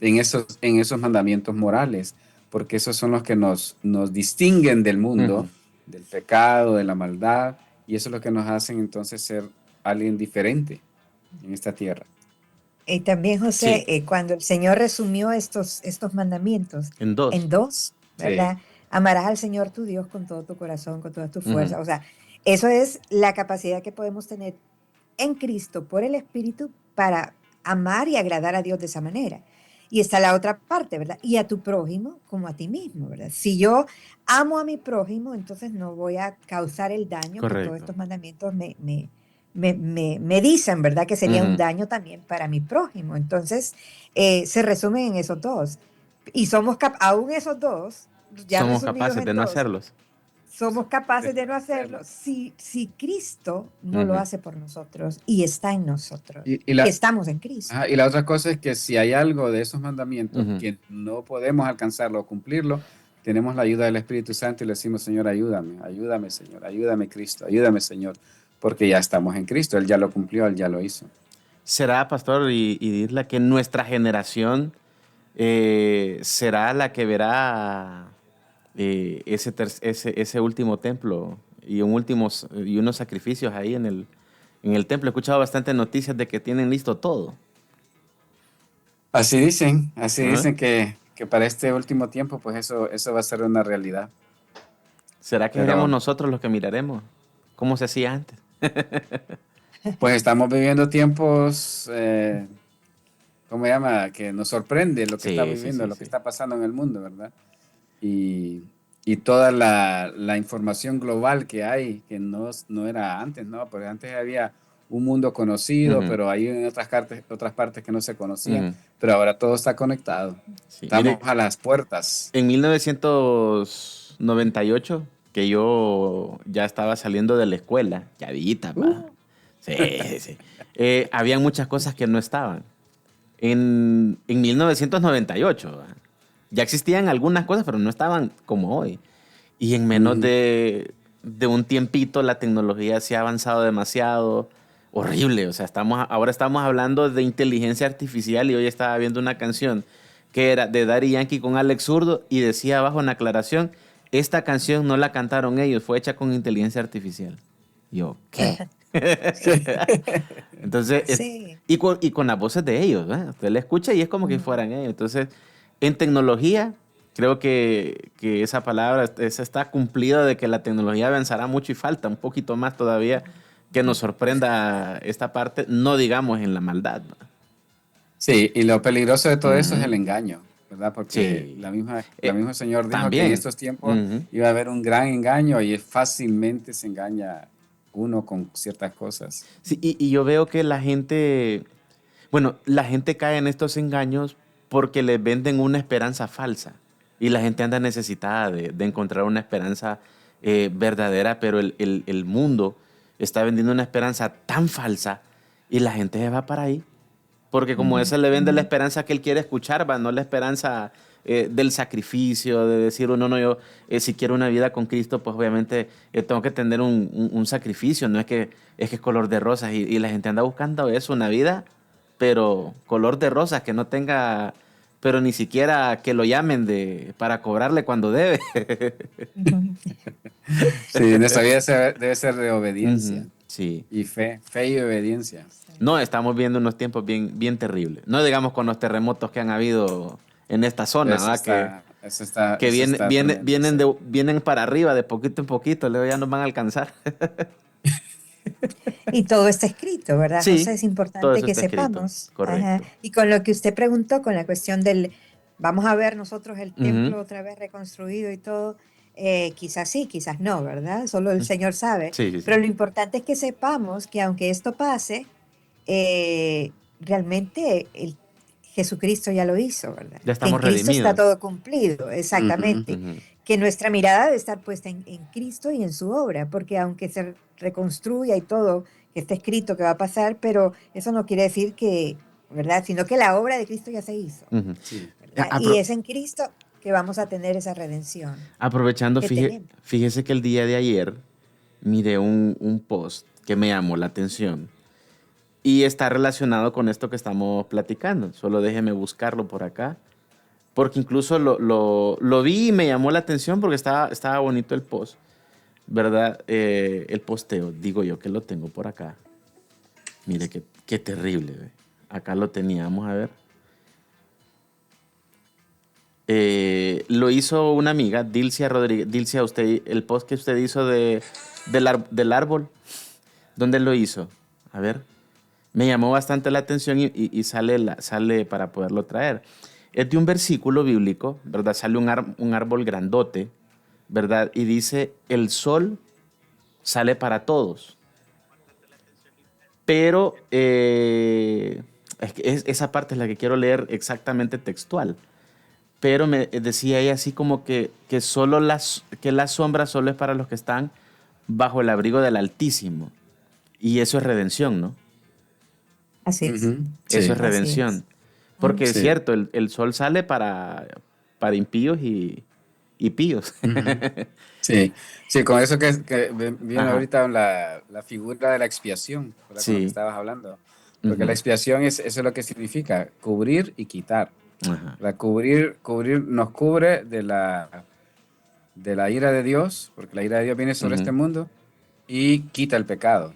esos mandamientos morales, porque esos son los que nos distinguen del mundo, Ujú. del pecado, de la maldad, y eso es lo que nos hacen entonces ser alguien diferente en esta tierra. Y también, José, Sí, cuando el Señor resumió estos mandamientos en dos. en dos, Sí. ¿verdad? Amarás al Señor tu Dios con todo tu corazón, con todas tus Ujú. fuerzas. O sea, eso es la capacidad que podemos tener en Cristo por el Espíritu para amar y agradar a Dios de esa manera. Y está la otra parte, ¿verdad? Y a tu prójimo como a ti mismo, ¿verdad? Si yo amo a mi prójimo, entonces no voy a causar el daño que todos Correcto. estos mandamientos me dicen, ¿verdad? Que sería un Ujú. daño también para mi prójimo. Entonces, se resumen en esos dos. Y aún esos dos, ya Somos resumidos capaces en de no dos, hacerlos. somos capaces de no hacerlo Bueno, si Cristo no lo Ujú. hace por nosotros y está en nosotros, y que la, estamos en Cristo. ajá, y la otra cosa es que si hay algo de esos mandamientos Ujú. que no podemos alcanzarlo o cumplirlo, tenemos la ayuda del Espíritu Santo y le decimos, Señor, ayúdame, ayúdame, Señor, ayúdame, Cristo, ayúdame, Señor, porque ya estamos en Cristo, Él ya lo cumplió, Él ya lo hizo. ¿Será, pastor, y dirle que nuestra generación será la que verá ese último templo y unos sacrificios ahí en el templo. He escuchado bastantes noticias de que tienen listo todo. Así Ajá. dicen que para este último tiempo, pues eso va a ser una realidad. ¿Será que seremos Pero nosotros los que miraremos cómo se hacía antes? pues estamos viviendo tiempos, ¿cómo se llama? Que nos sorprende lo que está Sí, sí, viviendo, sí, lo que sí. está pasando en el mundo, ¿verdad? Y toda la información global que hay, que no era antes, ¿no? Porque antes había un mundo conocido, Ujú, pero hay en otras partes que no se conocían, ujú. pero ahora todo está conectado. Sí, Estamos mire, a las puertas. en 1998, que yo ya estaba saliendo de la escuela, ya vita, pa. Uh, Sí, sí, sí. Habían muchas cosas que no estaban. En 1998, ¿va? Ya existían algunas cosas, pero no estaban como hoy. Y en menos ujú. de un tiempito la tecnología se ha avanzado demasiado. Horrible. O sea, ahora estamos hablando de inteligencia artificial y hoy estaba viendo una canción que era de Daddy Yankee con Alex Zurdo y decía abajo en la aclaración, esta canción no la cantaron ellos, fue hecha con inteligencia artificial. Yo, ¿qué? Entonces, Sí. y con las voces de ellos, ¿verdad? Usted la escucha y es como que Mm. fueran ellos. Entonces, en tecnología, creo que esa palabra esa está cumplida de que la tecnología avanzará mucho y falta un poquito más todavía que nos sorprenda esta parte, no digamos en la maldad, ¿no? Sí, y lo peligroso de todo eso es el Ujú. engaño, ¿verdad? Porque Sí. la misma Señor dijo que en También. estos tiempos Ujú. iba a haber un gran engaño y fácilmente se engaña uno con ciertas cosas. Sí, y yo veo que la gente, bueno, la gente cae en estos engaños porque les venden una esperanza falsa y la gente anda necesitada de encontrar una esperanza verdadera, pero el mundo está vendiendo una esperanza tan falsa y la gente se va para ahí porque como Ujú, ese le vende la ujú. esperanza que él quiere escuchar, va, no la esperanza del sacrificio, de decir, uno, no, yo si quiero una vida con Cristo, pues obviamente tengo que tener un sacrificio, no es que es color de rosas y la gente anda buscando eso, una vida, pero color de rosas, que no tenga, pero ni siquiera que lo llamen para cobrarle cuando debe. Sí, nuestra vida debe ser de Ujú, obediencia sí. y fe y obediencia. Sí. No, estamos viendo unos tiempos bien, bien terribles. No digamos con los terremotos que han habido en esta zona, ¿verdad? Que Eso está tremendo, sí. vienen para arriba de poquito en poquito, luego ya nos van a alcanzar. Y todo está escrito, ¿verdad, Sí, José? Es todo importante eso que está escrito, sepamos. Ajá. correcto. Y con lo que usted preguntó, con la cuestión del, vamos a ver nosotros el Ujú, templo otra vez reconstruido y todo, quizás sí, quizás no, ¿verdad? Solo el Señor sabe. sí, sí, sí. Pero lo importante es que sepamos que aunque esto pase, realmente Jesucristo ya lo hizo, ¿verdad? Ya Que en estamos Cristo está redimidos. todo cumplido, Ujú. exactamente. Ujú, Que nuestra mirada debe estar puesta en Cristo y en su obra, porque aunque se reconstruya y todo, que está escrito que va a pasar, pero eso no quiere decir que, ¿verdad? Sino que la obra de Cristo ya se hizo, ujú. Sí. ¿verdad? Y es en Cristo que vamos a tener esa redención Aprovechando, que tenemos. fíjese que el día de ayer miré un post que me llamó la atención y está relacionado con esto que estamos platicando. Solo déjeme buscarlo por acá. Porque incluso lo vi y me llamó la atención porque estaba bonito el post, ¿verdad? El posteo, digo yo que lo tengo por acá. Mire qué terrible, ve. Acá lo teníamos, a ver. Lo hizo una amiga, Dilcia Rodríguez. Dilcia, usted, el post que usted hizo del árbol, ¿dónde lo hizo? A ver. Me llamó bastante la atención y sale para poderlo traer. Es de un versículo bíblico, ¿verdad? Sale un árbol grandote, ¿verdad? Y dice, el sol sale para todos. Pero esa parte es la que quiero leer exactamente textual. Pero me decía ella así como que que la sombra solo es para los que están bajo el abrigo del Altísimo. Y eso es redención, ¿no? Así es, Ujú. Eso es Sí, así es. redención. Mm. Porque es sí. cierto, el sol sale para impíos y píos. Ujú. Sí, sí, con eso que viene Ajá, ahorita la figura de la expiación, ¿verdad? Con lo que sí. estabas hablando. Porque la Ujú, expiación eso es lo que significa, cubrir y quitar. ajá, Cubrir nos cubre de la ira de Dios, porque la ira de Dios viene sobre este ujú, mundo, y quita el pecado.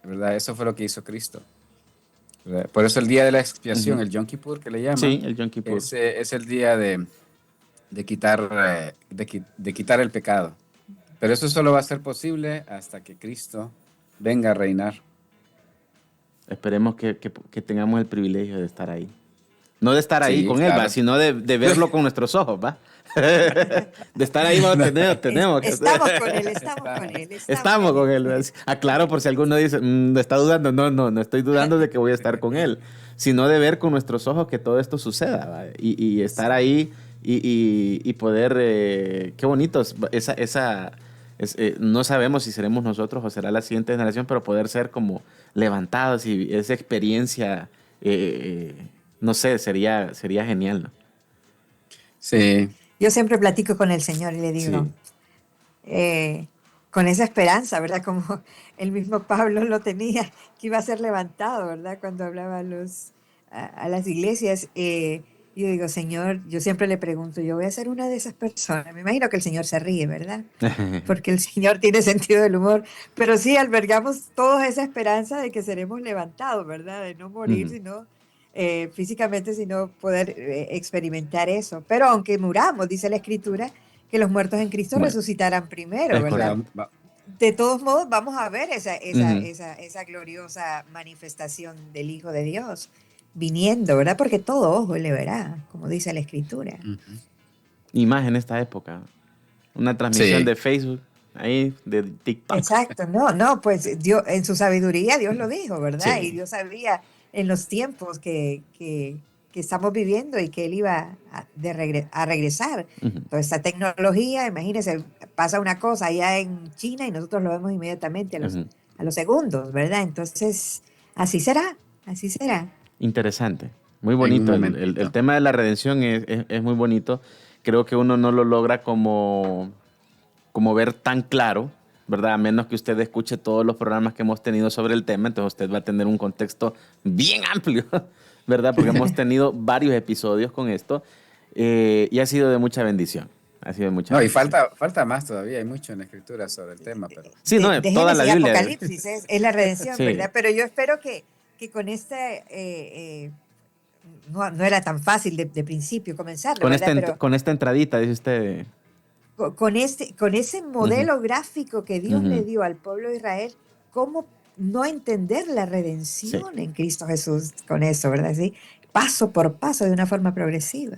¿verdad? Eso fue lo que hizo Cristo, ¿verdad? Por eso el día de la expiación, el Yom Kippur que le llaman, Sí, el Yom Kippur. es el día de quitar, de quitar el pecado. Pero eso solo va a ser posible hasta que Cristo venga a reinar. Esperemos que tengamos el privilegio de estar ahí. No de estar ahí Sí, con él, claro. ¿va? Sino de verlo con nuestros ojos, ¿va? De estar ahí, ¿va? tenemos que Estamos con él, estamos con él. Estamos con él. ¿Va? Aclaro por si alguno dice, está dudando. No estoy dudando de que voy a estar con él, sino de ver con nuestros ojos que todo esto suceda, ¿va? Y estar ahí y poder, qué bonitos, no sabemos si seremos nosotros o será la siguiente generación, pero poder ser como levantados y esa experiencia, no sé, sería genial, ¿no? Sí, Yo siempre platico con el Señor y le digo, con esa esperanza, ¿verdad? Como el mismo Pablo lo tenía, que iba a ser levantado, ¿verdad? Cuando hablaba a las iglesias. Yo digo, Señor, yo siempre le pregunto, yo voy a ser una de esas personas. Me imagino que el Señor se ríe, ¿verdad? Porque el Señor tiene sentido del humor. Pero sí, albergamos toda esa esperanza de que seremos levantados, ¿verdad? De no morir, Ujú. sino físicamente, sino poder experimentar eso. Pero aunque muramos, dice la Escritura, que los muertos en Cristo Bueno, resucitarán primero, es ¿verdad? correcto. De todos modos, vamos a ver Ujú. esa gloriosa manifestación del Hijo de Dios viniendo, ¿verdad? Porque todo ojo le verá, como dice la Escritura. ujú. Y más en esta época. Una transmisión Sí, de Facebook, ahí, de TikTok. Exacto, no, pues Dios, en su sabiduría Dios lo dijo, ¿verdad? Y Sí. Dios sabía en los tiempos que estamos viviendo y que Él iba a regresar. Ujú. Toda esta tecnología, imagínense, pasa una cosa allá en China y nosotros lo vemos inmediatamente Ujú. a los segundos, ¿verdad? Entonces, así será, así será. Interesante. Muy en un bonito. El momentito. tema de la redención es muy bonito. Creo que uno no lo logra como ver tan claro, ¿verdad? A menos que usted escuche todos los programas que hemos tenido sobre el tema, entonces usted va a tener un contexto bien amplio, ¿verdad? Porque hemos tenido varios episodios con esto y ha sido de mucha bendición. Ha sido de mucha No, y bendición. falta más todavía, hay mucho en la escritura sobre el tema, pero Sí, no, De toda la Génesis y Biblia. Apocalipsis es la redención, Sí, ¿verdad? Pero yo espero que con no era tan fácil de principio comenzarlo, ¿verdad? Pero con esta entradita, dice usted. con ese Ujú, modelo gráfico que Dios le ujú. dio al pueblo de Israel, ¿cómo no entender la Sí, redención en Cristo Jesús con eso, ¿verdad? ¿Sí? Paso por paso, de una forma progresiva.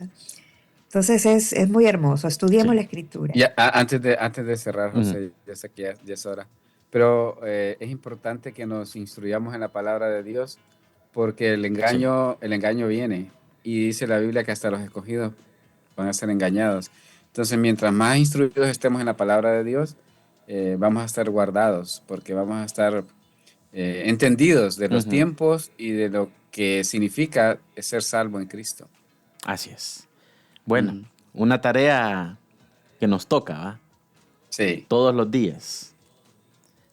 Entonces es muy hermoso. Estudiemos sí. la escritura. ya, antes de cerrar, Ujú, José, ya sé que ya es hora, pero es importante que nos instruyamos en la palabra de Dios porque sí. el engaño viene y dice la Biblia que hasta los escogidos van a ser engañados. Entonces, mientras más instruidos estemos en la palabra de Dios, vamos a estar guardados porque vamos a estar entendidos de los Ujú. tiempos y de lo que significa ser salvo en Cristo. Así es. Bueno, Ujú. una tarea que nos toca, ¿va? Sí, Todos los días.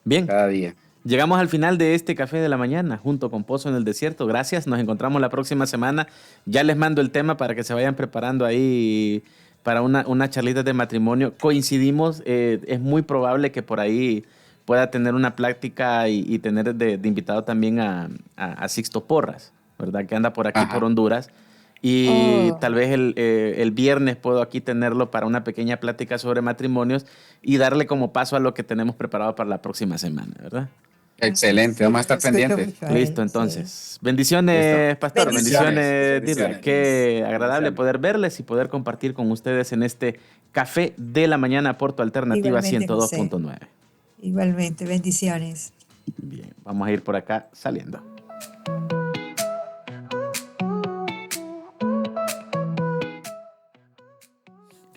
Bien, cada día. llegamos al final de este café de la mañana junto con Pozo en el Desierto. Gracias, nos encontramos la próxima semana. Ya les mando el tema para que se vayan preparando ahí para una charlita de matrimonio. Coincidimos, es muy probable que por ahí pueda tener una plática y tener de invitado también a Sixto Porras, ¿verdad? Que anda por aquí, por Ajá. Honduras. Y Oh, tal vez el viernes puedo aquí tenerlo para una pequeña plática sobre matrimonios y darle como paso a lo que tenemos preparado para la próxima semana, ¿verdad? Excelente, sí, vamos a lo estar escucho pendientes. mucho a Listo, él, sí. entonces. Listo. Bendiciones, pastor. Bendiciones. Bendiciones, Bendiciones, bendiciones. Qué agradable Bendiciones. poder verles y poder compartir con ustedes en este café de la mañana por tu alternativa Igualmente, José. 102.9. Igualmente, bendiciones. Bien, vamos a ir por acá saliendo.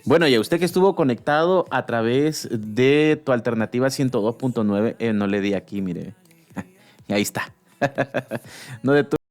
Bueno, y a usted que estuvo conectado a través de tu alternativa 102.9, no le di aquí, mire. Y ahí está. No de tu